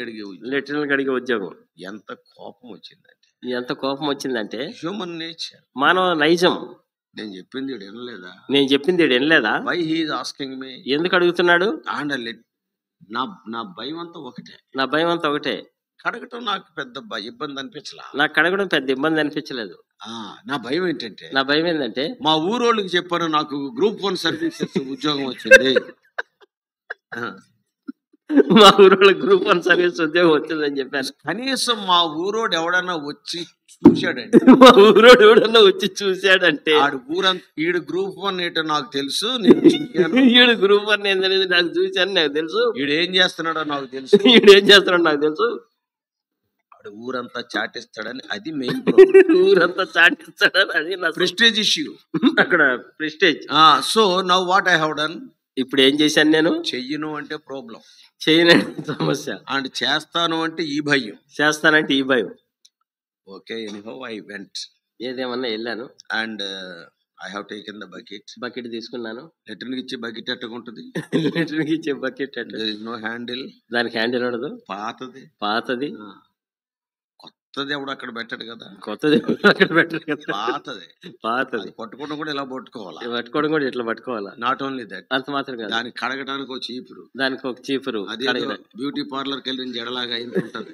కడిగే ఉద్యోగం. ఎంత కోపం వచ్చిందంటే హ్యూమన్ నేచర్, మానవ నైజం. నేను చెప్పింది వినలేదా? Why he is asking me, ఎందుకు అడుగుతున్నాడు? నా భయం అంతా ఒకటే. కడగటం నాకు పెద్ద ఇబ్బంది అనిపించలేదు. నా భయం ఏంటంటే మా ఊరోళ్ళకి చెప్పాను నాకు గ్రూప్ 1 సర్వీసెస్ ఉద్యోగం వచ్చింది. మా ఊరోళ్ళ గ్రూప్ 1 సర్వీస్ ఉద్యోగం వచ్చిందని చెప్పాను. కనీసం మా ఊరోడు ఎవడన్నా వచ్చి చూశాడంటే ఆడు ఊరంతా ఈడు గ్రూప్ 1 ఏంటో నాకు తెలుసు, ఈడు గ్రూప్ 1 ఏంటనేది నాకు చూశాను, నాకు తెలుసు. ఈడు ఏం చేస్తున్నాడో నాకు తెలుసు. ఊరంతా చాటిస్తాడని, అది మెయిన్. ఊరంతా చాటిస్తాడని అది నా ప్రెస్టేజ్ ఇష్యూ. అక్కడ prestige. So now what I have done, ఇప్పుడు ఏం చేశాను నేను? చెయ్యను అంటే ప్రాబ్లం, చేయనంటే సమస్య, అండ్ చేస్తాను అంటే ఈ భయం. Okay, anyhow I went. ఏదేమన్నా వెళ్ళాను. And I have taken the bucket తీసుకున్నాను. లెటర్కి ఇచ్చే బకెట్ ఎట్టుకుంటుంది. దేర్ ఇస్ నో హ్యాండిల్, దానికి హ్యాండిల్ ఉండదు. పాతది. కొత్తది ఎవడు అక్కడ పెట్టాడు కదా, పాతది పట్టుకోవడం కూడా ఇలా పట్టుకోవాలి, ఇట్లా పట్టుకోవాలా. నాట్ ఓన్లీ దట్, అంత మాత్రం కాదు, దానికి కడగడానికి ఒక చీపురు, అది బ్యూటీ పార్లర్ కి వెళ్ళిన జడలాగా ఉంటుంది.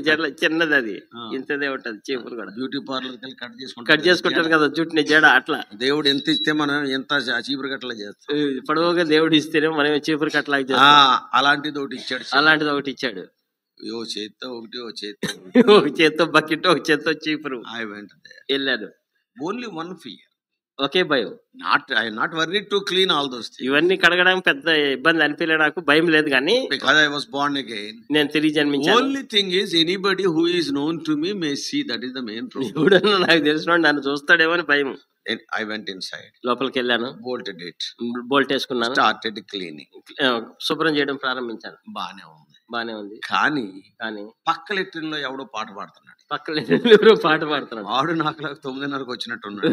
జడ చిన్నది, అది ఇంతదే ఉంటది. చీపురు కూడా బ్యూటీ పార్లర్ కి వెళ్ళి కట్ చేసుకుంటారు కదా జుట్టుని, జడ. అట్లా దేవుడు ఎంత ఇస్తే మనం ఎంత చీపురు కట్టలా చేస్తాం. పొడవుగా దేవుడు ఇస్తేనే మనం చీపురు కట్టలాగా చేస్తాం. అలాంటిది ఒకటి ఇచ్చాడు. ఓ చేత్తో బకెట్, ఒక చేత్తో చీపురు. వెళ్ళాను. ఓన్లీ 1 fear, ఒకే భయం. Not worried to clean all those things. ఇవన్నీ కడగడానికి పెద్ద ఇబ్బంది అనిపించలేదు నాకు, భయం లేదు. కానీ because I was born again, నేను తిరిగి జన్మించాను. Only thing is anybody who is known to me may see, that is the main problem. ఎవడన్నా నాకు తెలిసిన నన్ను చూస్తాడేమో అని భయం. I went inside. లోపలికి వెళ్ళాను. బోల్ట్ వేసుకున్నాను. Started cleaning. శుభ్రం చేయడం ప్రారంభించాను. బానే ఉంది. కానీ పక్క లెట్రిన్ లో ఎవడో పాట పాడుతున్నాడు. వాడు నాకు 9:30కి వచ్చినట్టున్నాడు.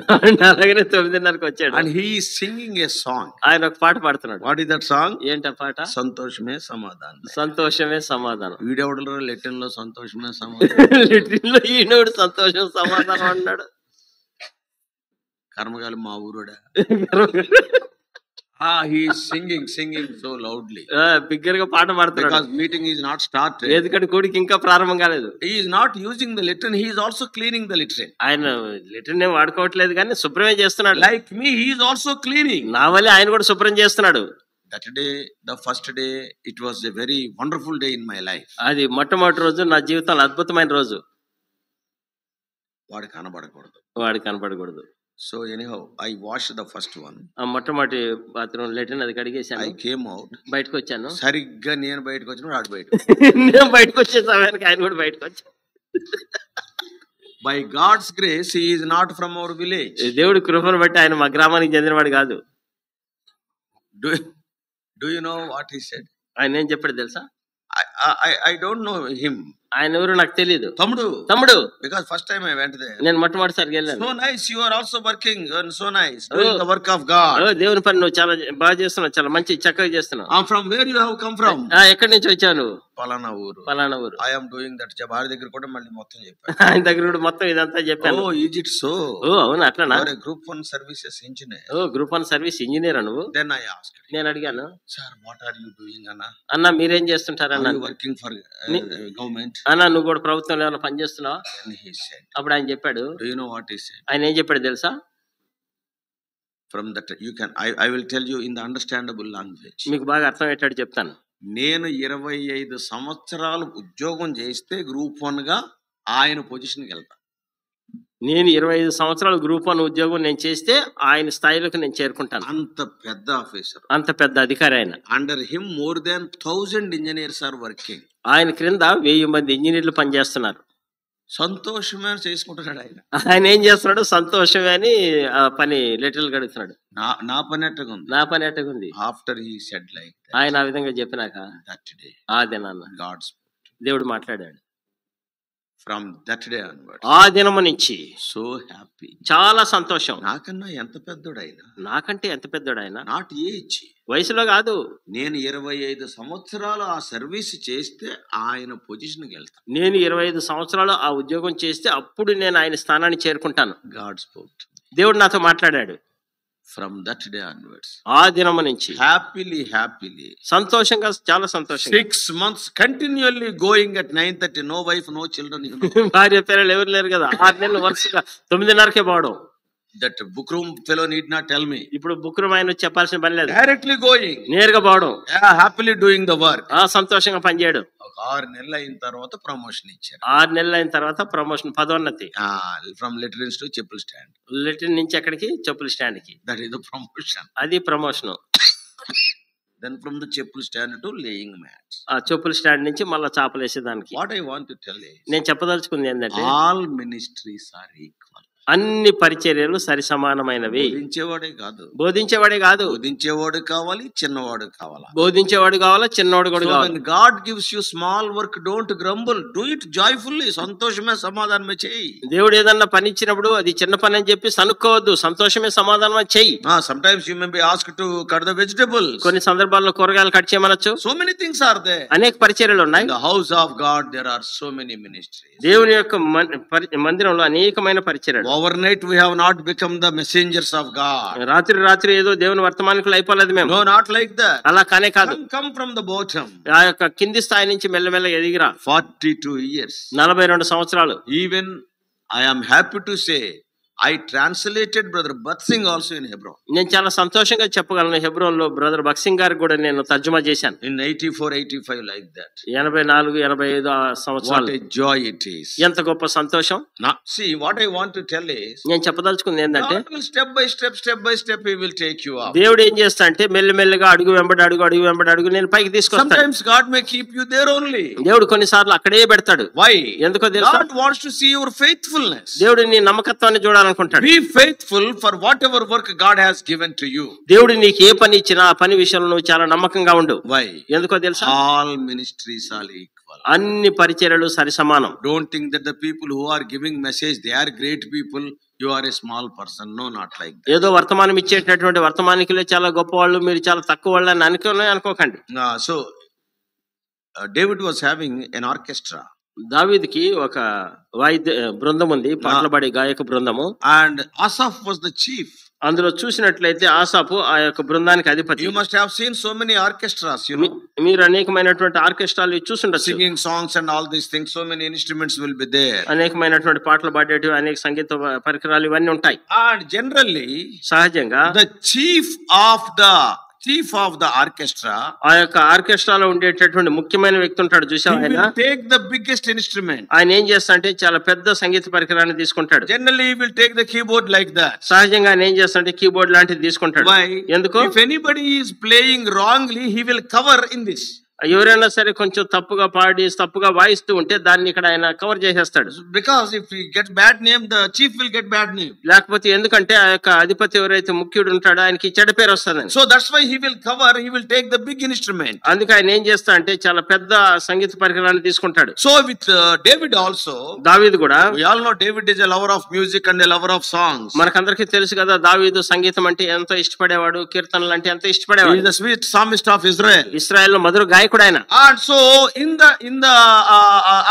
అలాగనే 9:30కి వచ్చాడు. And he is singing a song. ఆయన ఒక పాట పాడుతున్నాడు. What is that song? ఏంట పాట? సంతోషమే సమాధానం. వీడెవడలో లెట్రిన్ లో సంతోషమే సమాధానం. లెట్రిన్ లో ఈయనోడు సంతోషం సమాధానం అన్నాడు. కర్మగాలి మా ఊరుడా. He is singing so loudly. బిగ్గరగా పాట పాడుతున్నాడు. Because meeting is not started. ఎందుకంటే కూడికి ఇంకా ప్రారంభం కాలేదు. He is not using the latrine, he is also cleaning the latrine. ఆయన latrine వాడుకోవట్లేదు కానీ శుభ్రమే చేస్తున్నాడు. Like me, he is also cleaning. నా వల్లే ఆయన కూడా శుభ్రం చేస్తున్నాడు. That day, the first day, it was a very wonderful day in my life. అది మొట్టమొదటి రోజు నా జీవితంలో అద్భుతమైన రోజు. వాడు కనబడకూడదు. So anyhow, I washed the first one. మొట్టమొదటి బాత్రూమ్ లెట్రిన్ అది కడిగేశాను. I came out. బయటకు వచ్చాను. సరిగ్గా నేను బయటకు వచ్చిన వాడు నేను బయటకు వచ్చే సమయానికి ఆయన కూడా బయటకు వచ్చాడు. By God's grace, he is not from our village. దేవుడి కృపను బట్టి ఆయన మా గ్రామానికి చెందినవాడు కాదు. Do you know what he said? ఆయన ఏం చెప్పాడు తెలుసా? I don't know him. ఆయన ఎవరు నాకు తెలియదు. తమ్ముడు తమ్ముడు because first time I went there. నేను మొట్టమొదటిసారి వెళ్ళాను. So nice, you are also working and so nice doing the work of God. దేవుని పని నువ్వు చాలా బాగా చేస్తున్నావు, చాలా మంచి చక్కగా చేస్తున్నావు. From where you have come from? ఎక్కడి నుంచి వచ్చావు నువ్వు? పలానా ఊరు. I am doing that job. ఆయన దగ్గర కూడా మళ్ళీ మొత్తం చెప్పాను. ఆయన దగ్గర కూడా మొత్తం ఇదంతా చెప్పాను. Is it so? అవును అట్లనా? Group 1 services engineer. Group 1 service engineer నువ్వు? Then I asked. నేను అడిగాను, sir, what are you doing అన్న? అన్న మీరేం చేస్తుంటారు అన్న? Working for government. అన్న నువ్వు కూడా ప్రభుత్వంలో ఏమైనా పని చేస్తున్నావా? He said. అప్పుడు ఆయన చెప్పాడు. Do you know what he said? ఆయన ఏం చెప్పాడు తెలుసా? From that you can I will tell you in the understandable language. మీకు బాగా అర్థమయ్యేటట్టు చెప్తాను. నేను 25 సంవత్సరాలు ఉద్యోగం చేస్తే గ్రూప్ 1 గా ఆయన పొజిషన్కి వెళ్తా. నేను 25 సంవత్సరాలు గ్రూప్ 1 ఉద్యోగం నేను చేస్తే ఆయన స్థాయిలోకి నేను చేరుకుంటాను. అంత పెద్ద ఆఫీసర్, అంత పెద్ద అధికారి ఆయన. Under him more than 1000 engineers are working. ఆయన క్రింద 1000 మంది ఇంజనీర్లు పనిచేస్తున్నారు. సంతోషమే చేసుకుంటున్నాడు ఆయన. ఆయన ఏం చేస్తున్నాడు? సంతోషమే అని పని లెటర్లు గడుగుతున్నాడు. నా పని ఎట్టగుంది, నా పని ఎట్టగుంది. ఆఫ్టర్ హీ సెడ్ లైక్ ఆయన ఆ విధంగా చెప్పినాక దట్ డే ఆ దినాన దేవుడు మాట్లాడాడు. ఫ్రమ్ దట్ డే ఆన్వర్డ్స్, ఆ దినము నుంచి సో హ్యాపీ, చాలా సంతోషం. నాకన్నా ఎంత పెద్దోడైనా, నాకంటే ఎంత పెద్దోడైనా, నాట్ ఏజ్, వయసులో కాదు. నేను 25 సంవత్సరాలు ఆ సర్వీస్ చేస్తే ఆయన పొజిషన్కి వెళ్తా. నేను 25 సంవత్సరాలు ఆ ఉద్యోగం చేస్తే అప్పుడు నేను ఆయన స్థానాన్ని చేరుకుంటాను. గాడ్ స్పోక్, దేవుడు నాతో మాట్లాడాడు. From that day onwards, ఆ దినము నుంచి happily సంతోషంగా, చాలా సంతోషంగా 6 months continually going at 9:30, no wife, no children, you know. భార్య పిల్లలు ఎవరు లేరు కదా. 6 నెలలు వరుసగా 9:30కే పోవడం. That book room fellow need not tell me. ఇప్పుడు బుక్ రూమ్ ఆయన చెప్పాల్సిన పని లేదు. Directly going, నేరుగా పోవడం. happily doing the work. సంతోషంగా పనిచేయడం. 6 నెలలు అయిన తర్వాత ప్రమోషన్ ఇచ్చారు. 6 నెలలు అయిన తర్వాత ప్రమోషన్, పదోన్నతి. From latrines to చెప్పుల స్టాండ్. లెటర్ నుంచి ఎక్కడికి? చెప్పుల స్టాండ్ కి. That is the promotion. అది ప్రమోషన్. Then from the చెప్పుల స్టాండ్ to laying mats. ఆ చెప్పుల స్టాండ్ నుంచి మళ్ళా చాపలు వేసేదానికి. What I want to tell is, నేను చెప్పదలుచుకుంది ఏంటంటే, all ministries are equal. అన్ని పరిచర్యలు సరి సమానమైనవి. బోధించేవాడే కాదు, బోధించేవాడు కావాలి, చిన్నవాడు కావాలి. బోధించేవాడు కావాలా, చిన్నవాడు కూడా కావాలి. God gives you small work, don't grumble, do it joyfully. సంతోషమే సమాధానమే చెయ్యి. దేవుడు ఏదన్నా పని ఇచ్చినప్పుడు అది చిన్న పని అని చెప్పి సనుక్కోవద్దు, సంతోషమే సమాధానమే చెయ్యి. Sometimes you may be asked to cut the vegetables. కొన్ని సందర్భాల్లో కూరగాయలు cut చేయమనొచ్చు. So many things are there. అనేక పరిచర్యలు ఉన్నాయి. In the house of God there are so many ministries. దేవుని యొక్క మందిరంలో అనేకమైన పరిచర్యలు. Overnight we have not become the messengers of God. రాత్రి ఏదో దేవుని వర్తమానికులు అయిపోలేదు మేము. No, not like that. అలా కానే కాదు. Come from the bottom. ఆ యొక్క కింది స్థాయి నుంచి మెల్లమెల్ల ఎదిగిరా. 42 years. 42 సంవత్సరాలు. Even I am happy to say I translated Brother Batsing also in Hebron. నేను చాలా సంతోషంగా చెప్పగలను, హెబ్రోన్ లో బ్రదర్ బక్సింగ్ గారికి కూడా నేను తర్జుమా చేశాను. In 84-85 like that. 84-85 సంవత్సరాలు. What a joy it is. ఎంత గొప్ప సంతోషం. Now see, what I want to tell is, నేను చెప్పదలుచుకుంది ఏంటంటే, step by step he will take you up. దేవుడు ఏం చేస్తా అంటే మెల్లమెల్లగా అడుగు వెంబడి అడుగు నేను పైకి తీసుకొస్తాను. Sometimes God may keep you there only. దేవుడు కొన్నిసార్లు అక్కడే పెడతాడు. Why? ఎందుకో తెలుసా? God wants to see your faithfulness. దేవుడు నీ నమ్మకత్వాన్ని చూడాలనుకుంటాడు. Be faithful for whatever work God has given to you. దేవుడు నీకు ఏ పని ఇచ్చినా ఆ పని విషయంలో నువ్వు చాలా నమ్మకంగా ఉండు. Why? ఎందుకో తెలుసా? All ministries are equal. అన్ని పరిచర్యలు సరి సమానం. Don't think that the people who are giving message they are great people, you are a small person. No, not like that. ఏదో వర్తమానం ఇచ్చేటటువంటి వర్తమానికులే చాలా గొప్పవాళ్ళు, మీరు చాలా తక్కువ వాళ్ళు అని అనుకోకండి. So David was having an orchestra. దావీదుకి ఒక వాయిద్య బృందం ఉంది, పాటలు పాడే గాయక బృందము. And Asaph was the chief. అందులో చూసినట్లయితే ఆసాపు ఆ యొక్క బృందానికి అధిపతి. You must have seen so many orchestras, you know. మీరు అనేకమైనటువంటి ఆర్కెస్ట్రాలు చూసుండొచ్చు. Singing songs and all these things, so many instruments will be there. అనేకమైనటువంటి పాటలు పాడేటివి, అనేక సంగీత పరికరాలు ఇవన్నీ ఉంటాయి. And generally, సహజంగా the chief of the orchestra, ఆ యొక్క ఆర్కెస్ట్రాలో ఉండేటటువంటి ముఖ్యమైన వ్యక్తి ఉంటాడు చూసావా, ఆయన take the biggest instrument. ఆయన ఏం చేస్తాడంటే చాలా పెద్ద సంగీత పరికరాన్ని తీసుకుంటాడు. Generally he will take the keyboard like that. సహజంగా ఆయన ఏం చేస్తాడంటే కీబోర్డ్ లాంటిది తీసుకుంటాడు. Why? ఎందుకు? If anybody is playing wrongly, he will cover in this. ఎవరైనా సరే కొంచెం తప్పుగా పాడి తప్పుగా వాయిస్తూ ఉంటే దాన్ని ఇక్కడ ఆయన కవర్ చేసేస్తాడు. Because if he gets bad name, the chief will get bad name. లేకపోతే ఎందుకంటే ఆ యొక్క అధిపతి ఎవరైతే ముఖ్యుడు ఉంటాడో ఆయనకి చెడ్డ పేరు వస్తుంది. So that's why he will cover, he will take the big instrument. అందుకే ఆయన ఏం చేస్తా అంటే చాలా పెద్ద సంగీత పరికరాన్ని తీసుకుంటాడు. So with David also, దావీదు కూడా, we all know David is a lover of music and a lover of songs. మనకందరికీ తెలుసు కదా దావీదు సంగీతం అంటే ఎంతో ఇష్టపడేవాడు, కీర్తనలు అంటే ఎంతో ఇష్టపడేవాడు. He is the sweet psalmist of Israel. ఇశ్రాయేల్లో మధుర గాయకుడు ఆయన. And so in the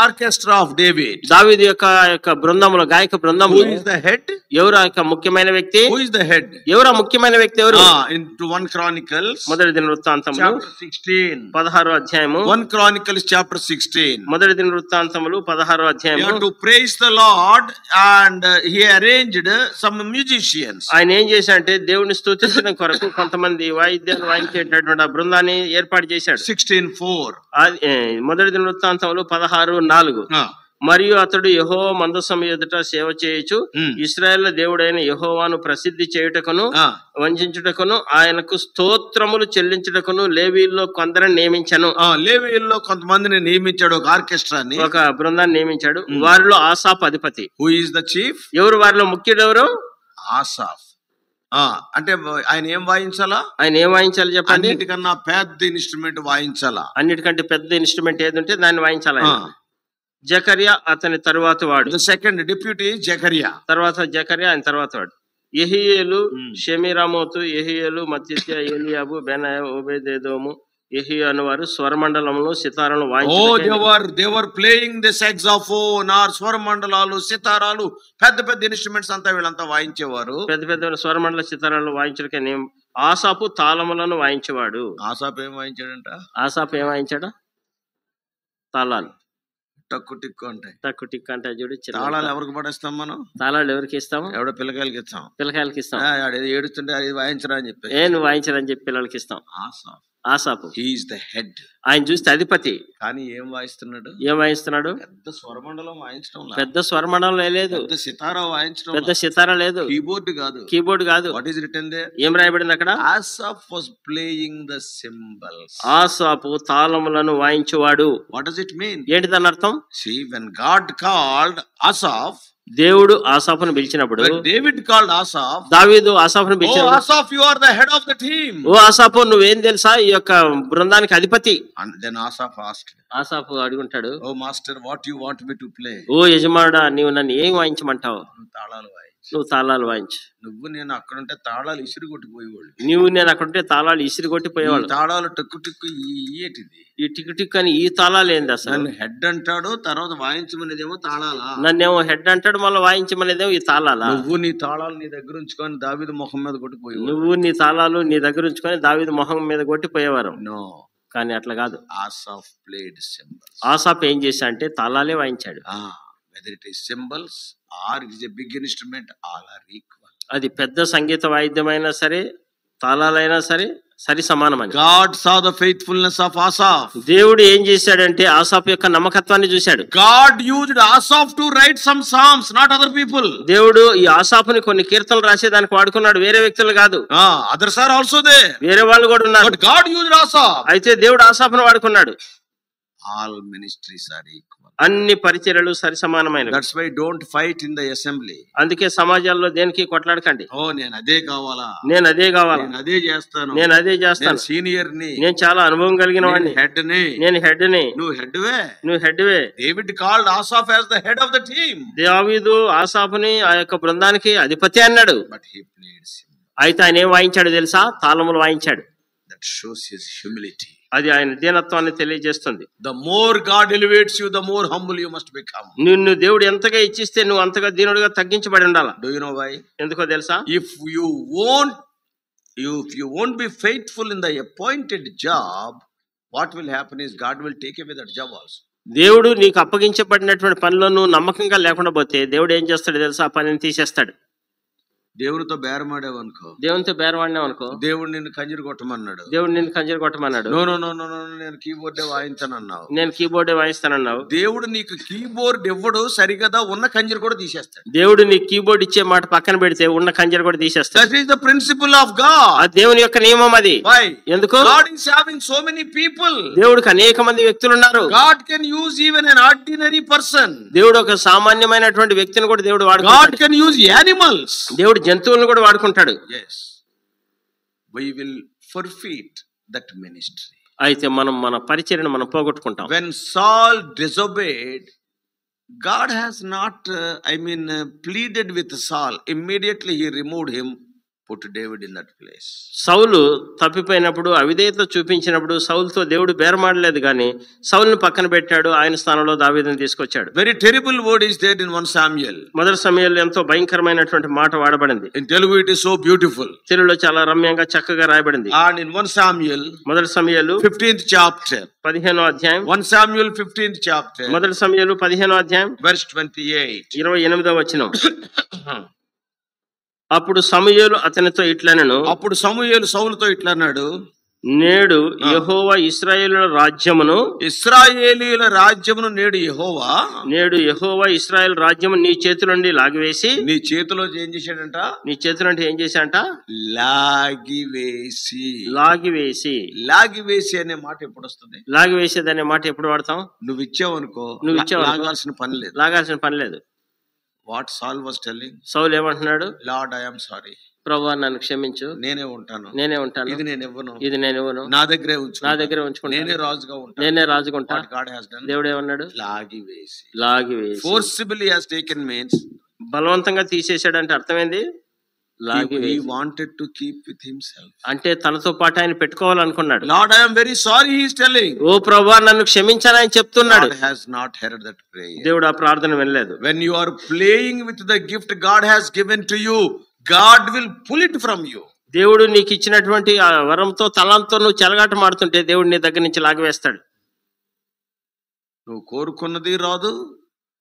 orchestra of David, దావీదు యొక్క బృందంలో, గాయక బృందంలో, who is the head? ఎవరు ఆ యొక్క ముఖ్యమైన వ్యక్తి? Who is the head? ఎవరు ఆ ముఖ్యమైన వ్యక్తి ఎవరు? Into 1 Chronicles మొదటి దినవృత్తాంతములు chapter 16, 16వ అధ్యాయము. 1 Chronicles chapter 16. మొదటి దినవృత్తాంతములు 16వ You అధ్యాయము. have to praise the Lord, and he arranged some musicians. ఆయన ఏం చేశాడంటే దేవుని స్తుతించడం కొరకు కొంతమంది వాయిద్యాలు వాయించేటటువంటి ఆ బృందాన్ని ఏర్పాటు చేశాడు. 16:4. మొదటి దినవృత్తాంతములు 16:4. మరియు అతడు యెహోవా మందసము ఎదుట సేవ చేయుచు ఇశ్రాయేలు దేవుడైన యెహోవాను ప్రసిద్ధి చేయుటకును వంచించుటకును ఆయనకు స్తోత్రములు చెల్లించుటకును లేవీల్లో కొందరిని నియమించాను. లేవీల్లో కొంతమందిని నియమించాడు, ఒక ఆర్కెస్ట్రాని, ఒక బృందాన్ని నియమించాడు. వారిలో ఆసాఫ్ అధిపతి. Who is the chief? ఎవరు వారిలో ముఖ్యుడు? ఎవరు? ఆసాఫ్. అంటే ఆయన ఏం వాయించాలా? ఆయన ఏం వాయించాలి చెప్పండి? అన్నిటికన్నా పెద్ద ఇన్స్ట్రుమెంట్ వాయించాలా. అన్నిటికంటే పెద్ద ఇన్స్ట్రుమెంట్ ఏది ఉంటే దాన్ని వాయించాలి. జకర్యా అతని తరువాత వాడు. సెకండ్ డిప్యూటీ జకర్యా. తర్వాత జకర్యా ఆయన తర్వాత వాడు. యెహీయేలు, షెమిరామోతు, యెహీయేలు, Mattithiah, ఏలియాబు, Benaiah, ఓబేదెదోము, యెహీయా అనువారు స్వరమండలంలో సితారాలను వాయించారు. they were playing the saxophone or స్వరమండలాలు, సితారాలు, పెద్ద పెద్ద ఇన్స్ట్రుమెంట్స్ అంతా వీళ్ళంతా వాయించేవారు. పెద్ద పెద్ద స్వరమండల సితారాలను వాయించడానికి ఆసాపు తాళములను వాయించేవాడు. ఆసాపు ఏం వాయించాడంట? ఆసాపు ఏం వాయించాడా? తాళాలు. టక్కు టిక్కు అంటాయి. టక్కు టిక్కు అంటే చూడు. తాళాలు ఎవరికి పడేస్తాం మనం? తాళాలు ఎవరికి ఇస్తాము? ఎవడో పిల్లకాయలకి ఇస్తాం. పిల్లకాయలకి ఇస్తాం. ఏడుస్తుంటే అది వాయించరా అని చెప్పి, నువ్వు వాయించరని చెప్పి పిల్లలకి ఇస్తాం. ఆసాపు హి ఈస్ ద హెడ్. ఆయన చూస్తే అధిపతి. కానీ ఏం వాయిస్తున్నాడు? ఏం వాయిస్తున్నాడు? పెద్ద స్వరమండలం వాయించడం. పెద్ద స్వరమండలం లేదు. పెద్ద సితారా వాయించడం. పెద్ద సితారా లేదు. కీబోర్డ్ కాదు. What is written there? ఏం రాయబడింది అక్కడ? Asaph was playing the cymbals. ఆసాపు తాళములను వాయించువాడు. What does it mean? ఏంటి దాని అర్థం? See, when God called Asaph, దేవుడు ఆసాఫును పిలిచినప్పుడు, David called Asaph, దావీదు ఆసాఫును పిలిచాడు. Oh Asaph, you are the head of the team. ఓ ఆసాఫు, నువ్వేం తెలుసా ఈ యొక్క బృందానికి అధిపతి. And then Asaph asked, ఆసాఫు అడుగుంటాడు, Oh master, what you want me to play? ఓ యజమానుడా, నీవు నన్ను ఏం వాయించమంటావు? తాళాలు వాయించు. నువ్వు తాళాలు వాయించు. నువ్వు నేను అక్కడుంటే తాళాలు ఇసిరి కొట్టిపోయేవాళ్ళు. నువ్వు నేను అక్కడుంటే తాళాలు ఇసిరి కొట్టిపోయేవాళ్ళు. తాళాలు టిక్కు టిక్కు ఏంటిది? ఈ టిక్కు టిక్కు అని ఈ తాళాలు ఏంది అసలు? నన్ను హెడ్ అంటాడు, తర్వాత వాయించమనేదేమో తాళాలా. నన్నేమో హెడ్ అంటాడు, మళ్ళీ వాయించమనేదేమో ఈ తాళాలా. నువ్వు నీ తాళాలు నీ దగ్గర ఉంచుకొని దావీదు మొహం మీద కొట్టిపోయేవాడు. నువ్వు నీ తాళాలు నీ దగ్గర ఉంచుకొని దావీదు మొహం మీద కొట్టిపోయేవారు. నో, కానీ అట్లా కాదు. Asaph played symbols. ఆసాఫ్ ఏం చేశా అంటే తాళాలే వాయించాడు. Whether it is cymbals or it is a big instrument, all are equal. అది పెద్ద సంగీత వాయిద్యమైనా సరే, తాళాలైనా సరే సరి సమానమని. God saw the faithfulness of Asaph. దేవుడు ఏం చేశాడంటే ఆసాఫ్ యొక్క నమ్మకత్వాన్ని చూశాడు. God used Asaph to write some psalms, not other people. దేవుడు ఈ ఆసాఫుని కొన్ని కీర్తనలు రాసేదానికి వాడుకున్నాడు, వేరే వ్యక్తులు కాదు. Others are also there. వేరే వాళ్ళు కూడా ఉన్నారు. But God used Asaph. అయితే దేవుడు ఆసాఫును వాడుకున్నాడు. All ministries are equal. అన్ని పరిచర్యలు సరి సమానమైనవి. That's why don't fight in the assembly. అందుకే సమాజాల్లో దేనికి కొట్లాడకండి. నేను అదే కావాలా, నేను అదే కావాలా, నేను అదే చేస్తాను, నేను అదే చేస్తాను, సీనియర్ ని, నేను చాలా అనుభవం కలిగిన వాడిని, హెడ్ ని, నేను హెడ్ ని, నువ్వు హెడ్ వే, నువ్వు head way. David called Asaph as the head of the team. దావీదు ఆసాఫుని ఆ యొక్క బృందానికి అధిపతి అన్నాడు. But he played cymbals. అయితే ఆయన ఏం వాయించాడు తెలుసా? తాళములు వాయించాడు. That shows his humility. అది ఆయన దీనత్వాన్ని తెలియజేస్తుంది. The more God elevates you, the more humble you must become. నిన్ను దేవుడు ఎంతగా ఇచ్చిస్తే నువ్వు అంతగా దీనుడిగా తగ్గించబడి ఉండాలి. Do you know why? ఎందుకో తెలుసా? If you won't be faithful in the appointed job, what will happen is God will take away that job also. దేవుడు నీకు అప్పగించబడినటువంటి పనిలో నువ్వు నమ్మకంగా లేకుండా పోతే దేవుడు ఏం చేస్తాడు తెలుసా? ఆ పనిని తీసేస్తాడు. దేవుడితో బేరమాడావు అనుకో, దేవునితో బేరమాడినావు అనుకో, దేవుడు నిన్ను కంజరు కొట్టమన్నాడు. దేవుడు నిన్ను కంజరు కొట్టమన్నాడు. No no no no no, నేను కీబోర్డే వాయించానన్నావు. నేను కీబోర్డే వాయిస్తానన్నావు. దేవుడు నీకు కీబోర్డ్ ఇవ్వడు, సరిగదా ఉన్న కంజరు కూడా తీసేస్తాడు. దేవుడు నీకు కీబోర్డ్ ఇచ్చే మాట పక్కన పెడితే ఉన్న కంజరు కూడా తీసేస్తాడు. That is the principle of God. అది దేవుని యొక్క నియమం. అది వై? ఎందుకు? God is having so many people. దేవుడికి అనేక మంది వ్యక్తులు ఉన్నారు. God can use even an ordinary person. దేవుడు ఒక సామాన్యమైనటువంటి వ్యక్తిని కూడా దేవుడు వాడుకుంటాడు. God can use animals. దేవుడు జంతువులను కూడా వాడుకుంటాడు. Yes, we will forfeit that ministry. అయితే మనం మన పరిచర్యను మనం పోగొట్టుకుంటాం. When Saul disobeyed, God has not pleaded with Saul. Immediately he removed him, put David in that place. సౌలు తప్పిపోయినప్పుడు అవిధేయత చూపించినప్పుడు సౌలుతో దేవుడు బేరమాడలేదు కానీ సౌలుని పక్కన పెట్టాడు, ఆయన స్థానంలో దావీదుని తీసుకొచ్చాడు. Very terrible word is there in 1 Samuel. మొదటి సమయంలో ఎంతో భయంకరమైనటువంటి మాట వాడబడింది. In Telugu it is so beautiful. తెలుగులో చాలా రమ్యంగా చక్కగా రాయబడింది. And in 1 Samuel, మొదటి సమయంలో 15th chapter, 15వ అధ్యాయం, 1 Samuel 15th chapter, మొదటి సమయంలో 15వ అధ్యాయం verse 28, 28వ వచనం. అప్పుడు సమూయేలు అతనితో ఇట్లనెను, అప్పుడు సమూయేలు సౌలుతో ఇట్లా అన్నాడు, నేడు యెహోవా ఇశ్రాయేలుల రాజ్యమును, ఇశ్రాయేలీయుల రాజ్యమును నేడు యెహోవా ఇశ్రాయేల్ రాజ్యము నీ చేతుల నుండి లాగివేసి, నీ చేతిలో ఏం చేశాడంట? నీ చేతుల నుండి ఏం చేశాడంట? లాగివేసి అనే మాట ఎప్పుడు వస్తుంది? లాగివేసేది అనే మాట ఎప్పుడు వాడతాం? నువ్వు ఇచ్చావు అనుకో, లాగాల్సిన పని లేదు. What Saul was telling? సౌలు ఏమంటున్నాడు? Lord, I am sorry. ప్రభువా నన్ను క్షమించు, నేనే ఉంటాను, ఇది నేను ఇవ్వను, నా దగ్గరే ఉంచుకుంటాను, నేనే రాజుగా ఉంటాను. దేవుడు ఏమన్నాడు? లాగివేసి. Forcibly has taken means బలవంతంగా తీసేసాడంటే అర్థమైంది. He wanted to keep with himself. అంటే తనతో పాటు ఆయన పెట్టుకోవాలనుకున్నాడు. Lord, I am very sorry, he is telling. ఓ ప్రభువా నన్ను క్షమించని ఆయన చెప్తున్నాడు. God has not heard that prayer. దేవుడు ఆ ప్రార్థన వినలేదు. When you are playing with the gift God has given to you, God will pull it from you. దేవుడు నీకు ఇచ్చినటువంటి ఆ వరంతో తలంతో నువ్వు చెలగాట మాడుతుంటే దేవుడు నీ దగ్గర నుంచి లాగివేస్తాడు. నువ్వు కోరుకున్నది రాదు,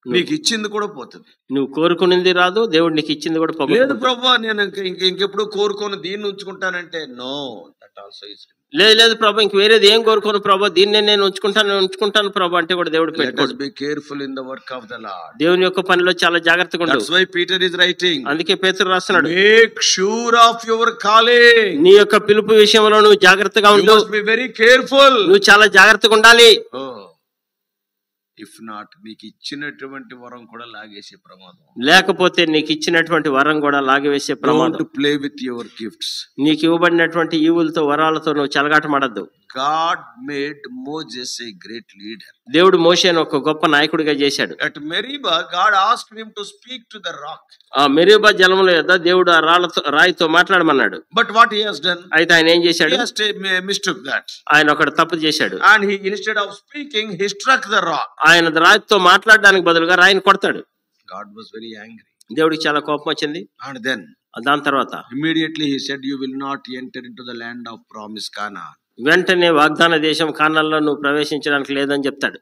నీకు ఇచ్చింది కూడా పోతుంది. నువ్వు కోరుకున్నది రాదు, దేవుడు నీకు ఇచ్చింది కూడా పోతుంది. లేదు ప్రభువా నేను ఇంకెప్పుడు కోరుకోను, దీన్ని ఉంచుకుంటానంటే నో, దట్ ఆల్సో ఇస్. లేదు ప్రభు, ఇంక వేరేది ఏం కోరుకోను ప్రభు, దీన్నే నేను ఉంచుకుంటాను ప్రభు అంటే కూడా దేవుడు పెట్టుకోడు. Be careful in the work of the Lord. దేవుని యొక్క పనిలో చాలా జాగ్రత్తగా ఉండు. That's why Peter is writing. అందుకే పేతురు రాస్తున్నాడు, make sure of your calling. నీ యొక్క పిలుపు విషయంలో నువ్వు జాగ్రత్తగా ఉండు. You must be very careful. నువ్వు చాలా జాగ్రత్తగా ఉండాలి. ఇఫ్ నాట్, నీకు ఇచ్చినటువంటి వరం కూడా లాగేసే ప్రమాదం. లేకపోతే నీకు ఇచ్చినటువంటి వరం కూడా లాగవేసే ప్రమాదం. Don't play with your gifts. నీకు ఇవ్వబడినటువంటి ఈవులతో వరాలతో నువ్వు చెలగాటమాడద్దు. God made Moses a great leader. దేవుడు మోషేను ఒక గొప్ప నాయకుడిగా చేశాడు. At Meribah, God asked him to speak to the rock. ఆ మెరీబా జలముల యొద్ద దేవుడు ఆ రాయితో మాట్లాడమన్నాడు. But what he has done? అయితే ఆయన ఏం చేశాడు? He has mistook that. ఆయన ఒకటి తప్పు చేశాడు. And he, instead of speaking, he struck the rock. ఆయన రాయితో మాట్లాడడానికి బదులుగా రాయిని కొడతాడు. God was very angry. దేవుడికి చాలా కోపం వచ్చింది. And then దాని తర్వాత immediately he said, you will not enter into the land of promise, Canaan. వెంటనే వాగ్దాన దేశం కానాన్లో నువ్వు ప్రవేశించడానికి లేదని చెప్తాడు.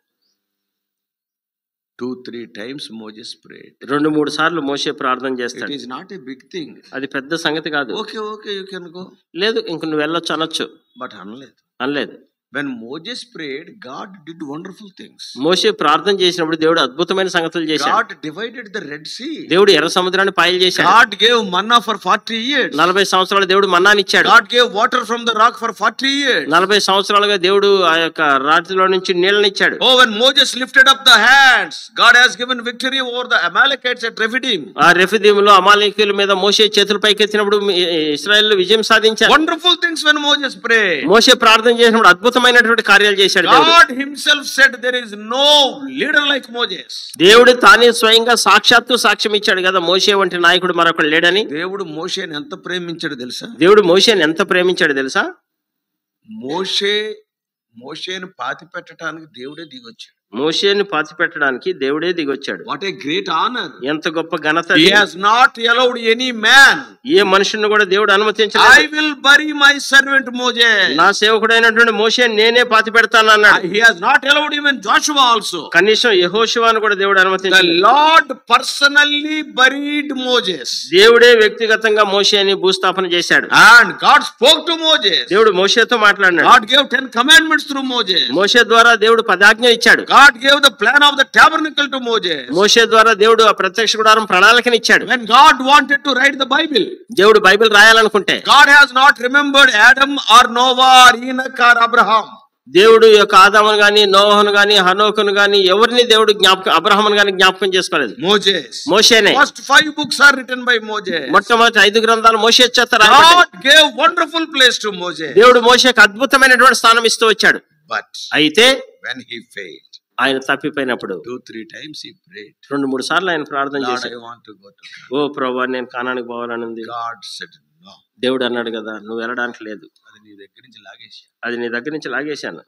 2-3 times Moses prayed. 2-3 సార్లు మోషే ప్రార్థన చేస్తాడు. It is not a big thing. అది పెద్ద సంగతి కాదు. Okay, you can go. లేదు, ఇంక నువ్వు వెళ్ళొచ్చు అనొచ్చు. But అనలేదు. When Moses prayed, God did wonderful things. మోషే ప్రార్థన చేసినప్పుడు దేవుడు అద్భుతమైన సంగతులు చేశాడు. God divided the Red Sea. దేవుడు ఎర్ర సముద్రాన్ని పాయలు చేశాడు. God gave manna for 40 years. 40 సంవత్సరాలు దేవుడు మన్నాని ఇచ్చాడు. God gave water from the rock for 40 years. 40 సంవత్సరాలుగా దేవుడు ఆ యొక్క రాతిలో నుంచి నీళ్ళని ఇచ్చాడు. Oh, when Moses lifted up the hands, God has given victory over the Amalekites at Rephidim. ఆ రెఫిదీములో అమాలేకీయుల మీద మోషే చేతులు పైకెత్తినప్పుడు ఇశ్రాయేలు విజయం సాధించారు. Wonderful things when Moses prayed. మోషే ప్రార్థన చేసినప్పుడు అద్భుతమైనటువంటి కార్యాలు చేశాడు. God himself said there is no leader like Moses. దేవుడు తానే స్వయంగా సాక్షాత్తు సాక్ష్యం ఇచ్చాడు కదా, మోషే వంటి నాయకుడు మరొకడు లేడని. దేవుడు మోషేని ఎంత ప్రేమించాడు తెలుసా? దేవుడు మోషేని ఎంత ప్రేమించాడు తెలుసా? మోషేను పాతి పెట్టడానికి దేవుడే దిగొచ్చాడు. మోషేని పాతిపెట్టడానికి దేవుడే దిగొచ్చాడు. What a great honor. ఎంత గొప్ప ఘనత. He has not allowed any man. ఏ మనుషుని కూడా దేవుడు అనుమతించలేదు. I will bury my servant Moses. నా సేవకుడైనటువంటి మోషేని నేనే పాతిపెడతాను అన్నాడు. He has not allowed even Joshua also. కనీసం యెహోషువను కూడా దేవుడు అనుమతించలేదు. The Lord personally buried Moses. దేవుడే వ్యక్తిగతంగా మోషేని భూస్థాపన చేశాడు. And God spoke to Moses. దేవుడు మోషేతో మాట్లాడాడు. God gave 10 commandments through Moses. మోషే ద్వారా దేవుడు 10 ఆజ్ఞలు ఇచ్చాడు. God gave the plan of the tabernacle to Moses. మోషే ద్వారా దేవుడు ఆ ప్రత్యక్ష గుడారం ప్రణాళికని ఇచ్చాడు. When God wanted to write the Bible, దేవుడు Bible రాయాలనుకుంటే, God has not remembered Adam or Noah or Enoch or Abraham. దేవుడు యొక్క ఆదామును గాని, నోహను గాని, హనోకును గాని ఎవరిని దేవుడు అబ్రహామును గాని జ్ఞాపకం చేసుకోలేదు. మోషేనే. First 5 books are written by Moses. మొట్టమొదటి 5 గ్రంథాలు మోషే చేత రాయబడ్డాయి. God gave wonderful place to Moses. దేవుడు మోషేకి అద్భుతమైనటువంటి స్థానం ఇస్తూ వచ్చాడు. But అయితే when he failed, ఆయన తప్పిపోయినప్పుడు 2-3 times he prayed. 2-3 సార్లు ఆయన ప్రార్థన Lord, చేశాడు. I want to go to Canaan. ఓ ప్రభువా, నేను కానానికి పోవాలని ఉంది. God said no. దేవుడు అన్నాడు కదా, నువ్వు వెళ్ళడానికి లేదు, అది నీ దగ్గర నుంచి లాగేశాను. అది నీ దగ్గర నుంచి లాగేశాను.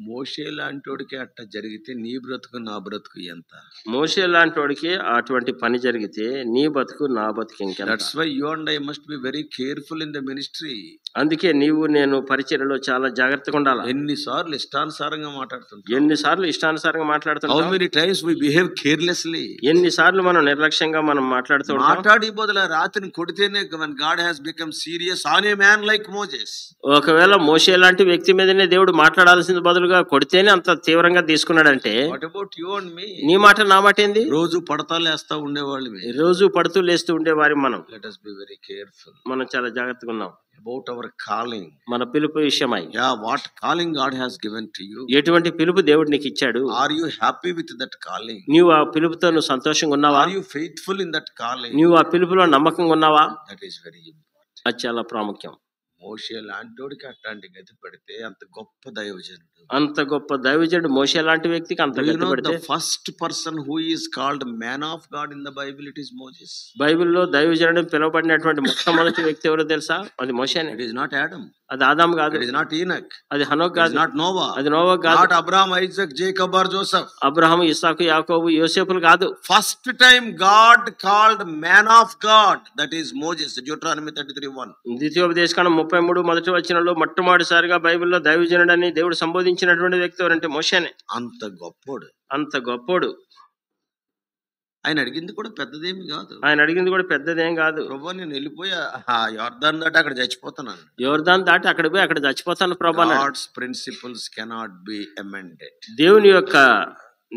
మోషే లాంటోడికి అట్ట జరిగితే నీ బ్రతుకు నా బ్రతుకు ఎంత? మోషే లాంటోడికి అటువంటి పని జరిగితే నీ బతుకు నా బతుకు ఇంకెంత? That's why you and I must be very careful in the ministry. అందుకే నీవు నేను పరిచర్యలో చాలా జాగ్రత్తగా ఉండాలి. ఎన్నిసార్లు ఇష్టానుసారంగా మాట్లాడుతుంటాం. ఎన్నిసార్లు ఇష్టానుసారంగా మాట్లాడుతుంటాం. How many times we behave carelessly. ఎన్నిసార్లు మనం నిర్లక్ష్యంగా మనం మాట్లాడుతూ మాట్లాడి బదులు రాత్రిని కొడితేనే when God has become serious on a man like Moses. ఒకవేళ మోషే లాంటి వ్యక్తి మీదనే దేవుడు మాట్లాడాల్సిన బదులుగా కొడితేనే అంత తీవ్రంగా తీసుకున్నాడంటే, What about you and me? నీ మాట నా మాట ఏంది? రోజు పడతా లేస్తా ఉండేవాళ్ళు. రోజు పడుతూ లేస్తూ ఉండేవారి మనం. Let us be very careful. మనం చాలా జాగ్రత్తగా ఉన్నాం about our calling. మన పిలుపు విషయమై. What calling God has given to you? ఎటువంటి పిలుపు దేవుడు నీకు ఇచ్చాడు? Are you happy with that calling? నీవు ఆ పిలుపుతో నువ్వు సంతోషంగా ఉన్నావా? Are you faithful in that calling? నీవు ఆ పిలుపులో నమ్మకంగా ఉన్నావా? That is very important. అది చాలా ప్రాముఖ్యం. మోషే లాంటోడికి అట్లాంటి గతి పడితే అంత గొప్ప దైవజనుడు. అంత గొప్ప దైవజనుడు మోషే లాంటి వ్యక్తికి అంత గతి పడితే, the first person who is called man of God in the Bible, it is Moses. బైబిల్లో దైవజనుడు పిలువబడినటువంటి మొట్టమొదటి వ్యక్తి ఎవరో తెలుసా? అది మోషేనే. It is not Adam. అది ఆదాం కాదు. It is not Enoch. అది హనోక్ కాదు. It is not Noah. అది నోవహు కాదు. Not Abraham, Isaac, Jacob or Joseph. Abraham, ఇస్సాకు, యాకోబు, యోసేపులు కాదు. First time God called man of God, that is Moses. Deuteronomy 33:1. ద్వితీయోపదేశకాండం 33 మొదటి వచనంలో మొట్టమొదటిసారిగా బైబిల్లో దైవజనుడని దేవుడు సంబోధించినటువంటి వ్యక్తి ఎవరంటే మోషేనే. అంత గొప్పోడు. అంత గొప్పోడు. ఆయన అడిగింది కూడా పెద్దదేమి కాదు. ఆయన అడిగింది కూడా పెద్దదేం కాదు. ప్రభువా, నేను వెళ్ళిపోయా యోర్దాను దాటి అక్కడ చచ్చిపోతున్నాను. యోర్దాను దాటి అక్కడ పోయి అక్కడ చచ్చిపోతాను ప్రభువా. God's principles cannot be amended. దేవుని యొక్క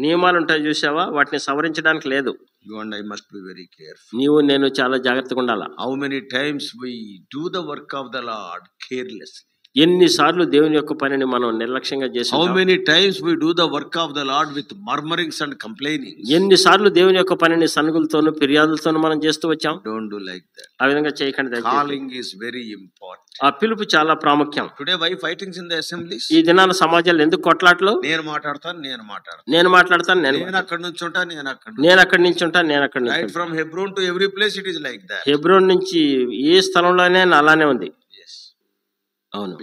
నియమాలు ఉంటాయి చూసావా, వాటిని సవరించడానికి లేదు. You and I must be very careful. నీవు నేను చాలా జాగ్రత్తగా ఉండాలా. How many times we do the work of the Lord carelessly? ఎన్నిసార్లు దేవుని యొక్క పనిని మనం నిర్లక్ష్యంగా చేస్తాం. How many times we do the work of the Lord with murmurings and complaining? ఎన్నిసార్లు దేవుని యొక్క పనిని సనుగులతోను ఫిర్యాదులతోను మనం చేస్తూ వచ్చాం. Don't do like that. ఆ విధంగా చేయకండి. Calling is very important. ఆ పిలుపు చాలా ప్రాముఖ్యం. Today why fightings in the assemblies? ఈ దినాన సమాజాలు ఎందుకు కొట్లాట్లు? నేను మాట్లాడతాను నేను అక్కడ నుంచి ఉంటా నేను అక్కడి నుంచి ఉంటా. Right from Hebron to every place it is like that. Hebron నుంచి ఏ స్థలంలోనే అలానే ఉంది. అవును,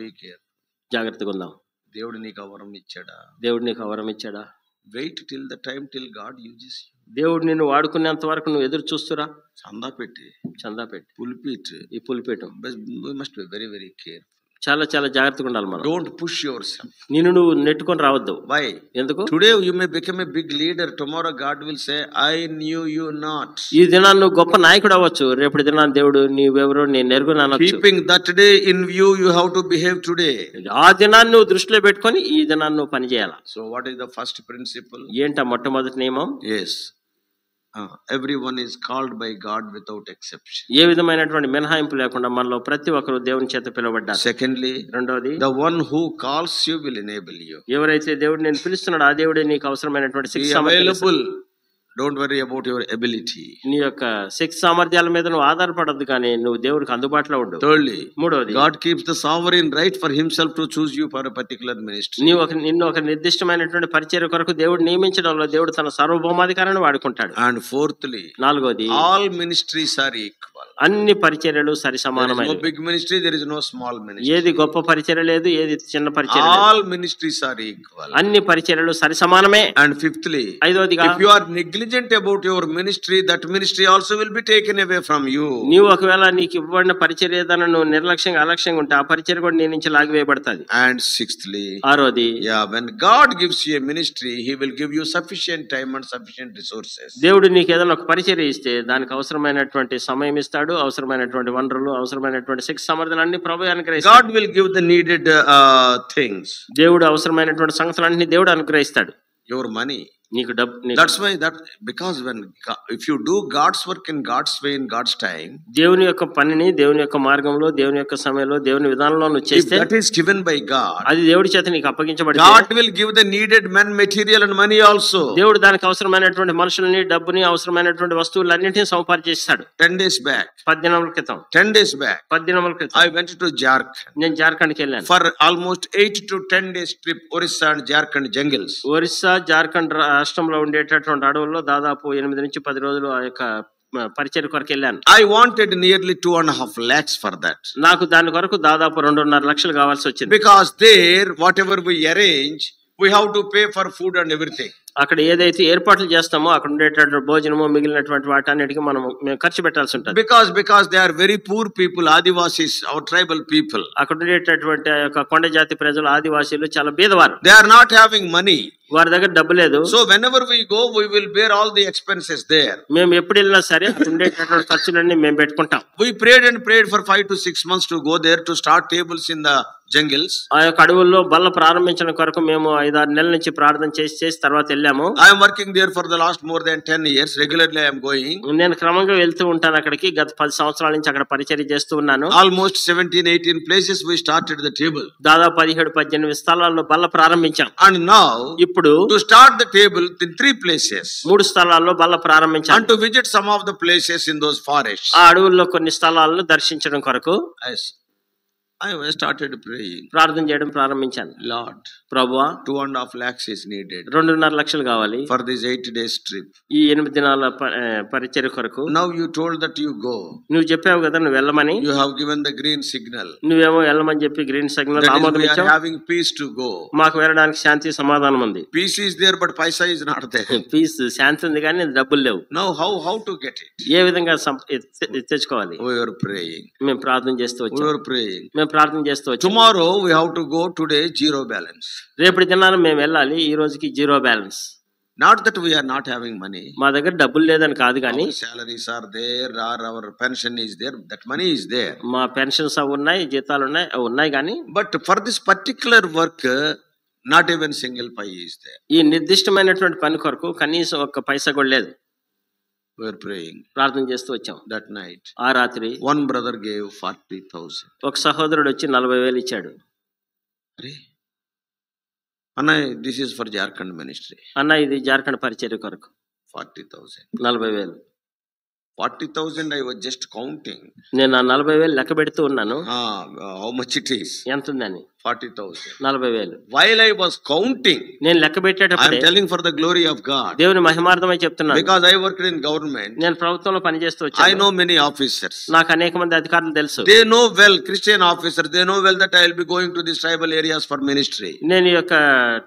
జాగ్రత్తగా ఉందాం. దేవుడు నీకు వరం ఇచ్చాడా? దేవుడు నీకు వరం ఇచ్చాడా? Wait till the time till God uses you. దేవుడు నిన్ను వాడుకునేంత వరకు నువ్వు ఎదురు చూస్తురా. చందా పెట్టి పుల్పిట్. ఈ pulpit we must be very very careful. చాలా చాలా జాగ్రత్తగా ఉండాలి మనం. Don't push yourself. నిన్ను నువ్వు నెట్టుకొని రావద్దు. Why? ఎందుకు? Today you may become a big leader, tomorrow God will say I knew you not. ఈ దినాన్ని నువ్వు గొప్ప నాయకుడు అవ్వచ్చు, రేపటి దినాన్ని దేవుడు నీవెవరో నేను ఎరుగును అనొచ్చు. Keeping that day in view, you have to behave today. ఆ దినాన్ని నువ్వు దృష్టిలో పెట్టుకొని ఈ దినాన్ని నువ్వు పని చేయాలి. So what is the first principle? ఏంటా మొట్టమొదటి నియమం? Yes. Everyone is called by God without exception. ఏ విధమైనటువంటి మినహాయింపు లేకుండా మనలో ప్రతి ఒక్కరు దేవుని చేత పిలువబడ్డారు. Secondly, రెండోది, the one who calls you will enable you. ఎవరైతే దేవుడు నేను పిలుస్తున్నాడో ఆ దేవుడే నీకు అవసరమైనటువంటి శక్తి సామర్థ్యాలు. Don't worry about your ability. నీ యొక్క శక్తి సామర్థ్యాల మీద నువ్వు ఆధారపడద్దు, కానీ నువ్వు దేవుడికి అందుబాటులో ఉండు. Thirdly, మూడోది, God keeps the sovereign right for himself to choose you for a particular ministry. నిన్ను ఒక నిర్దిష్టమైనటువంటి పరిచర్య కొరకు దేవుడు నియమించడంలో దేవుడు తన సార్వభౌమాధికారాన్ని వాడుకుంటాడు. And fourthly, నాలుగోది, all ministries are equal. equal. అన్ని పరిచర్యలు సరి There is సమానమైనవి. no big ministry, there is no small ministry. ఏది గొప్ప పరిచర్య లేదు, ఏది చిన్న పరిచర్య లేదు. All ministries are equal. అన్ని పరిచర్యలు సరి సమానమే. And fifthly, ఐదవదిగా, if you are negligent about your ministry, that ministry also will be taken away from you. నీవు ఒకవేళ నీకు ఇవ్వబడిన పరిచర్య ఏదైనా నువ్వు నిర్లక్ష్యంగా అలక్ష్యంగా ఉంటే ఆ పరిచర్య కూడా నీ నుంచి లాగివేయబడుతుంది. And sixthly, ఆరోది, when God gives you a ministry, he will give you sufficient time and sufficient resources. దేవుడు నీకు ఏదైనా ఒక పరిచర్య ఇస్తే దానికి అవసరమైనటువంటి సమయం ఇస్తాడు, అవసరమైనటువంటి వనరులు, అవసరమైనటువంటి శక్తి సామర్థ్యాలన్నీ ప్రభువు అనుగ్రహిస్తాడు. God will give the needed things. దేవుడు అవసరమైనటువంటి సంగతులన్నీ దేవుడు అనుగ్రహిస్తాడు. Your money. నీకు డబ్బు. That's why because if you do God's work in God's way in God's time, దేవుని యొక్క పనిని దేవుని యొక్క మార్గంలో, దేవుని యొక్క సమయంలో, దేవుని విధానంలో నువ్వు చేస్తే, that is given by God, అది దేవుడి చేత నీకు అప్పగించబడింది. God will give the needed men, material and money also. దేవుడు దానికి అవసరమైనటువంటి మనుషుల్ని, డబ్బుని, అవసరమైనటువంటి వస్తువులన్నింటినీ సమపార్చేస్తాడు. 10 days back, 10 దినముల క్రితం, 10 days back, 10 దినముల క్రితం I went to Jharkhand. నేను జార్ఖండ్కి వెళ్ళాను. For almost 8 to 10 days trip, Orissa and Jharkhand jungles. Orissa, Jharkhand రాష్ట్రంలో ఉండేటటువంటి అడవుల్లో దాదాపు 8 నుంచి 10 రోజులు ఆ యొక్క పరిచర్య కొరకు వెళ్ళాను. I wanted nearly 2.5 lakhs for that. నాకు దాని కొరకు దాదాపు 2.5 లక్షలు కావాల్సి వచ్చింది. Because there, whatever we arrange, we have to pay for food and everything. అక్కడ ఏదైతే ఏర్పాట్లు చేస్తామో అక్కడ ఉండేటటువంటి భోజనము, మేము వాటన్నిటికీ మేము ఖర్చు పెట్టాల్సి ఉంటుంది. Because they are very poor people, Adivasis, our tribal people. అక్కడ ఉండేటటువంటి ఆ యొక్క కొండ జాతి ప్రజలు, ఆదివాసీలు చాలా బీదవారు. They are not having money. వారి దగ్గర డబ్బు లేదు. So whenever we go, we will bear all the expenses there. మేము ఎప్పుడు వెళ్ళినా సరే అక్కడ ఉండేటటువంటి ఖర్చులన్నీ మేము పెట్టుకుంటాం. We prayed for 5 to 6 months to go there to start tables in the jungles. ఆ యొక్క అడవుల్లో బల్ల ప్రారంభించడం కొరకు మేము 5-6 నెలల నుంచి ప్రార్థన చేసి తర్వాత వెళ్ళాము. I am working there for the last more than 10 years. Regularly I am going. నేను క్రమంగా వెళ్తూ ఉంటాను అక్కడికి. గత 10 సంవత్సరాల నుంచి అక్కడ పరిచర్య చేస్తూ ఉన్నాను. Almost 17-18 places we started the table. దాదాపు 17-18 స్థలాల్లో బల్ల ప్రారంభించాం. And now ఇప్పుడు to start the table in 3 places. 3 స్థలాల్లో బల్ల ప్రారంభించాం. And to visit some of the places in those forests. ఆ అడవుల్లో కొన్ని స్థలాలను దర్శించడం కొరకు I started praying. ప్రార్థన చేయడం ప్రారంభించాను. Lord, ప్రభువా, 2.5 lakhs is needed 2.5 లక్షలు కావాలి for this 8 days trip. ఈ 8 దినాల పరిచర్య కొరకు. Now you told that you go. నువ్వు చెప్పావు కదా నువ్వు వెళ్ళమని. You have given the green signal. నువ్వేమో వెళ్ళమని చెప్పి గ్రీన్ సిగ్నల్ ఆమోదం we ఇచ్చావు. are having peace to go. మాకు వెళ్ళడానికి శాంతి సమాధానం ఉంది. Peace is there but paisa is not there. Peace శాంతి ఉంది కానీ డబ్బులు లేవు. Now how to get it? ఏ విధంగా తెచ్చుకోవాలి? We were praying. మేము ప్రార్థన చేస్తూ We వచ్చాం. were praying. మేము ప్రార్థన చేస్తూ వచ్చాం. Tomorrow we have to go, today zero balance. రేపటి దినాన మేము వెళ్ళాలి, ఈ రోజుకి 0 balance. Not that we are not having money. మా దగ్గర డబ్బులు లేదని కాదు కానీ, our salaries are there, our pension is there, that money is there. మా పెన్షన్స్ అవి ఉన్నాయి, జీతాలు ఉన్నాయి కానీ, But for this particular work, not even single pai is there. ఈ నిర్దిష్టమైనటువంటి పని కొరకు కనీసం 1 పైసా కూడా లేదు. We were praying. ప్రార్థన చేస్తూ వచ్చాం. That night, ఆ రాత్రి one brother gave 40,000. ఒక సహోదరుడు వచ్చి 40,000 ఇచ్చాడు. Anna, this is for Jharkhand ministry. అన్న, ఇది జార్ఖండ్ పరిచర్య కొరకు 40,000. 40,000. 40,000 I was just counting. నేను ఆ 40,000 లెక్క పెడుతూ ఉన్నాను. How much it is? ఎంత ఉందని? 40,000. 40,000. While I was counting, నేను లెక్క పెట్టేటప్పుడు I am telling for the glory of God. దేవుని మహిమార్థమై చెప్తున్నాను. Because I worked in government. నేను ప్రభుత్వంలో పనిచేస్తూ వచ్చాను. I know many officers. నాకు అనేక మంది అధికారులు తెలుసు. They know well, Christian officers, they know well that I will be going to these tribal areas for ministry. నేను ఈ యొక్క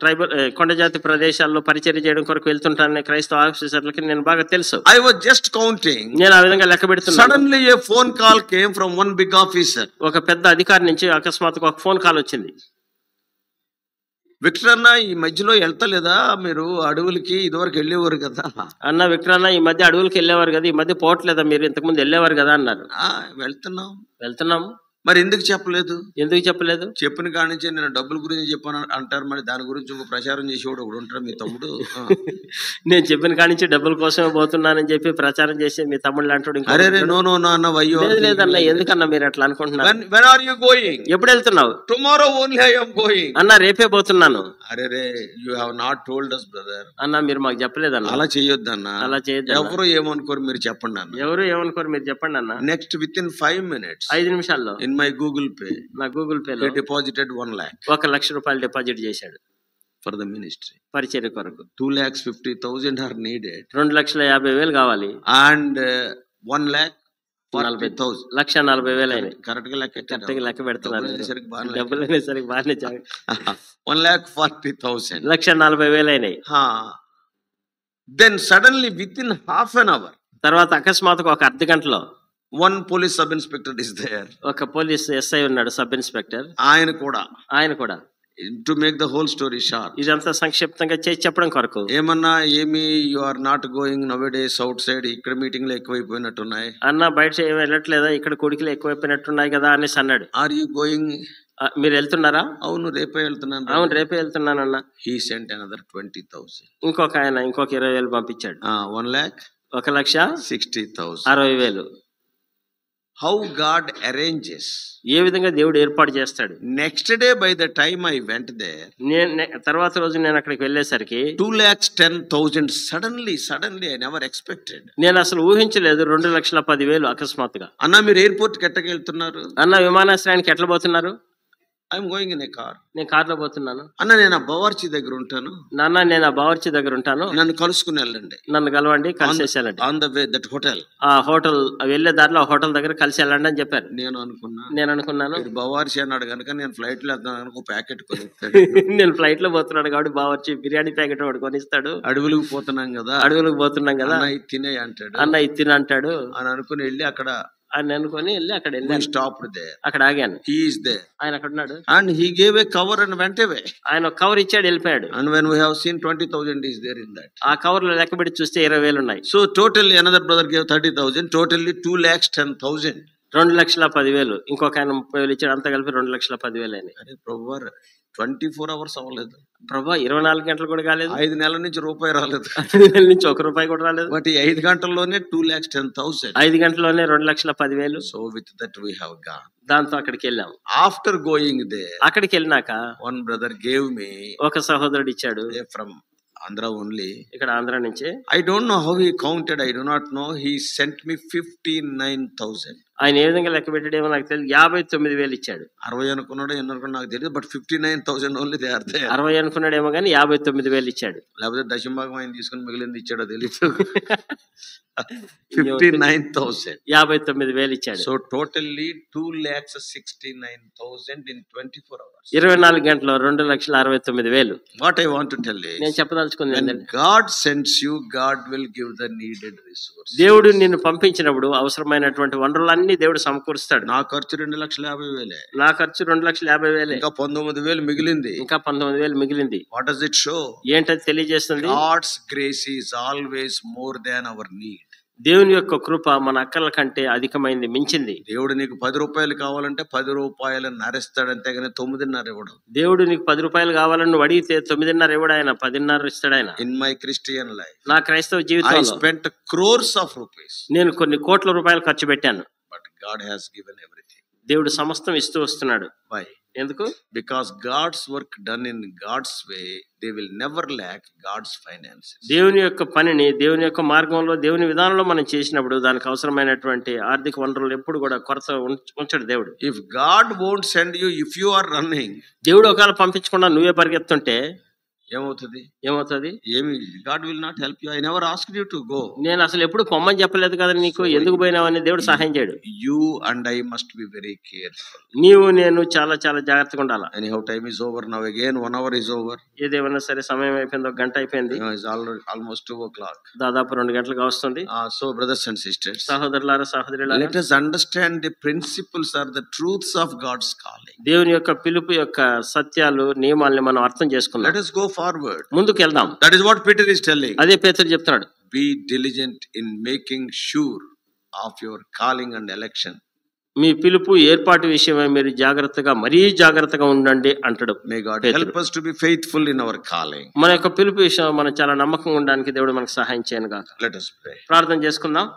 ట్రైబల్ కొండజాతి ప్రదేశాల్లో పరిచర్య చేయడం కొరకు వెళ్తుంటానని క్రైస్తవ ఆఫీసర్లకి నేను బాగా తెలుసు. I was just counting. నేను ఆ విధంగా లెక్క పెడుతున్నాను. Suddenly a phone call came from one big officer. ఒక పెద్ద అధికారి నుంచి అకస్మాత్తుగా ఒక ఫోన్ కాల్ వచ్చింది. విక్టర్ అన్న, ఈ మధ్యలో వెళ్తలేదా మీరు అడవులకి? ఇదివరకు వెళ్ళేవారు కదా అన్న. విక్టర్ అన్న, ఈ మధ్య అడవులకి వెళ్ళేవారు కదా, ఈ మధ్య పోవట్లేదా మీరు? ఇంతకు ముందు వెళ్ళేవారు కదా అన్నారు. వెళ్తున్నాము. మరి ఎందుకు చెప్పలేదు? చెప్పిన కాడి నుంచి నేను డబ్బుల గురించి చెప్పాను అంటారు, మరి దాని గురించి ఒక ప్రచారం చేసేవాడు ఒకడు ఉంటారు మీ తమ్ముడు. నేను చెప్పిన కాడి నుంచి డబ్బుల కోసమే పోతున్నానని చెప్పి ప్రచారం చేసి మీ తమ్ముడు అంటాడు. అరే నో అన్న, వయ్యో లేదన్న, ఎందుకన్నా మీరు అట్లా అనుకుంటున్నారు? When are you going? ఎప్పుడు వెళ్తున్నావు? Tomorrow only I am going. అన్న, రేపే పోతున్నాను. అరే you have not told us brother. అన్న, మీరు మాకు చెప్పలేదన్న. అలా చేయొద్దన్న. ఎవరు ఏమనుకోరు మీరు చెప్పండి అన్న. నెక్స్ట్ విత్ ఇన్ 5 minutes, 5 నిమిషాల్లో in my Google Pay, నా గూగుల్ పే లో deposited 1 lakh. 1 లక్ష రూపాయలు డిపాజిట్ చేశాడు for the ministry. పరిచర్య కొరకు 2,50,000 are needed. 2,50,000 కావాలి. And 1 lakh 40,000. 1,40,000 అయినాయి. కరెక్ట్ గా లెక్క పెడుతున్నారు. డబ్బులు అనేసరికి 1,40,000. 1,40,000 అయినాయి. Then suddenly within half an hour, తర్వాత అకస్మాత్తుగా ఒక అర్ధ గంటలో one police sub inspector is there. ఒక పోలీస్ ఎస్ఐ ఉన్నాడు, సబ్ ఇన్స్పెక్టర్. ఆయన కూడా to make the whole story short, ఇదంతా సంక్షిప్తంగా చేసి చెప్పడం కొరకు, ఏమి you are not going nowadays outside, ఇక్కడ మీటింగ్ లో ఎక్కువైపోయినట్టున్నాయి అన్న, బయట వెళ్ళట్లేదా, ఇక్కడ కొడుకులు ఎక్కువైపోయినట్టున్నాయి కదా అనేసి అన్నాడు. Are you going? మీరు వెళ్తున్నారా? అవును, రేపే వెళ్తున్నాను. అవును, రేపే వెళ్తున్నానన్న. He sent another 20,000. ఇంకొక 20,000 పంపించాడు. 1,60,000. 60,000. How God arranges, ఏ విధంగా దేవుడు ఏర్పాటు చేస్తాడు. Next day by the time I went there, తర్వాత రోజు నేను అక్కడికి వెళ్ళేసరికి 2,10,000 సడన్లీ ఐ నెవర్ ఎక్స్పెక్టెడ్. నేను అసలు ఊహించలేదు. 2,10,000 అకస్మాత్తుగా. అన్న, మీరు ఎయిర్పోర్ట్ కి ఎట్టకి వెళ్తున్నారు? అన్న, విమానాశ్రయానికి ఎట్లా పోతున్నారు? I'm going in a car. నేను కార్లో పోతున్నాను. అన్న, నేను ఆ బవర్చి దగ్గర ఉంటాను. నాన్న, నేను ఆ బావర్చి దగ్గర ఉంటాను, నన్ను కలుసుకుని వెళ్ళండి. నన్ను కలవండి, కలిసి వెళ్ళండి. On the way that hotel, ఆ హోటల్ వెళ్ళే దారిలో హోటల్ దగ్గర కలిసి వెళ్ళండి అని చెప్పారు. నేను అనుకున్నాను బవర్చి అన్నాడు కనుక నేను ఫ్లైట్ లో వెళ్తాను, ఒక ప్యాకెట్ కొనిస్తాడు. నేను ఫ్లైట్ లో పోతున్నాడు కాబట్టి బావర్చి బిర్యానీ ప్యాకెట్ ఒకటి కొనిస్తాడు. అడవులకు పోతున్నాం కదా, ఇది తినే అంటాడు. అన్న, ఇది తిన అంటాడు అని అనుకుని వెళ్ళి అక్కడ అని అనుకుని వెళ్ళి అక్కడ వెళ్ళాను. స్టాప్డ్ దేర్, అక్కడ ఆగాను. హి ఇస్ దేర్, ఆయన అక్కడ ఉన్నాడు. And he gave a cover and went away. ఆయన ఒక కవర్ ఇచ్చాడు, వెళ్ళిపోయాడు. And when we have seen 20,000 is there in that. ఆ కవర్ లో లెక్క పెట్టి చూస్తే 20,000 ఉన్నాయి. So totally another brother gave 30,000, totally 2,10,000. 2,10,000. ఇంకొక ఆయన 30,000 ఇచ్చాడు. అంతా కలిపి 2,10,000 అయినాయి. అరే ప్రభువా, 24 hours అవ్వలేదు ప్రభా, 24 గంటలు కూడా కాలేదు. 5 నెలల నుంచి రూపాయి రాలేదు. 5 నెలల నుంచి ₹1 కూడా రాలేదు. బట్ 5 గంటల్లోనే 2,10,000. 5 గంటల్లోనే 2,10,000. So with that we have gone. దాంతో అక్కడికి వెళ్ళాం. ఆఫ్టర్ గోయింగ్ దేర్, అక్కడికి వెళ్ళినాక one brother gave me, ఒక సహోదరుడు ఇచ్చాడు. From Andhra only. ఇక్కడ ఆంధ్ర నుంచి. I don't know how he counted. I do not know. He sent me 59,000. ఆయన ఏ విధంగా లెక్క పెట్టాడేమో నాకు తెలియదు. 59,000 ఇచ్చాడు. 60 అనుకున్నాడో ఎన్ని అనుకున్నా నాకు తెలియదు. But 59,000 only they are there. 60 అనుకున్నాడేమో కానీ 59,000 ఇచ్చాడు. లేకపోతే దశంభాగం ఆయన తీసుకుని మిగిలింది ఇచ్చాడో తెలియదు. 59,000. 59,000 ఇచ్చాడు. So totally 2,69,000 in 24 hours. 24 గంటల్లో 2,69,000. What I want to tell you, నేను చెప్పదలుచుకుంది ఏంటంటే, God sends you, God will give the needed resources. దేవుడు నిన్ను పంపించినప్పుడు అవసరమైనటువంటి వనరులన్నీ దేవుడు సమకూరుస్తాడు. నా ఖర్చు 2,50,000. నా ఖర్చు 2,50,000. ఇంకా 19,000 మిగిలింది. ఇంకా 19,000 మిగిలింది. What does it show? ఏంటది తెలియజేస్తుంది? God's grace is always more than our need. దేవుని యొక్క కృప మన అక్కల కంటే అధికమైంది, మించింది. దేవుడు నీకు 10 రూపాయలు కావాలంటే 10 రూపాయలు నరేస్తాడు, అంతేగాని 9.5 ఇవ్వడు. దేవుడు నీకు 10 రూపాయలు కావాలని నువ్వు అడిగితే 9.5 ఇవ్వడు ఆయన, 10.5 ఇస్తాడు ఆయన. ఇన్ మై క్రిస్టియన్ లైఫ్, నా క్రైస్తవ జీవితంలో I spent crores of rupees. నేను కొన్ని కోట్ల రూపాయలు ఖర్చు పెట్టాను. But God has given everything. దేవుడు సమస్తం ఇస్తూ వస్తున్నాడు. Why? ఎందుకు? Because God's work done in God's way, they will never lack God's finances. దేవుని యొక్క పనిని దేవుని యొక్క మార్గంలో దేవుని విధానంలో మనం చేసినప్పుడు దానికి అవసరమైనటువంటి ఆర్థిక వనరులు ఎప్పుడు కూడా కొరత ఉంచడు దేవుడు. If God won't send you, if you are running, దేవుడు ఒకవేళ పంపించకుండా నువ్వే పరిగెత్తుంటే ఏమవుతుంది? ఏమి? God will not help you. I never asked you to go. నేను అసలు ఎప్పుడు పొమ్మని చెప్పలేదు కదా నీకు, ఎందుకు పోయినావని దేవుడు సహాయం చేయడు. You and I must be very careful. నీవు నేను చాలా చాలా జాగ్రత్తగా ఉండాలి. Anyhow, time is over now. Again 1 hour is over. ఏదేమన్నా సరే సమయం అయిపోయింది, 1 గంట అయిపోయింది. It's almost 2 o'clock. దాదాపు 2 గంటలుగా వస్తుంది. So brothers and sisters, సహోదరులారా సహోదరులారా, let us understand the principles are the truths of God's calling. దేవుని యొక్క పిలుపు యొక్క సత్యాలు నియమాలను మనం అర్థం చేసుకుందాం. Let us go forward. ముందుకు వెళ్దాం. That is what Peter is telling. అదే పేతురు చెప్తున్నాడు. Be diligent in making sure of your calling and election. మీ పిలుపు ఏర్పాటు విషయమై మీరు మరీ జాగ్రత్తగా ఉండండి అంటాడు. May God help us to be faithful in our calling. మన యొక్క పిలుపు విషయం మనం చాలా నమ్మకంగా ఉండడానికి దేవుడు మనకు సహాయం చేయను గాక. Let us pray. ప్రార్థన చేసుకుందాం.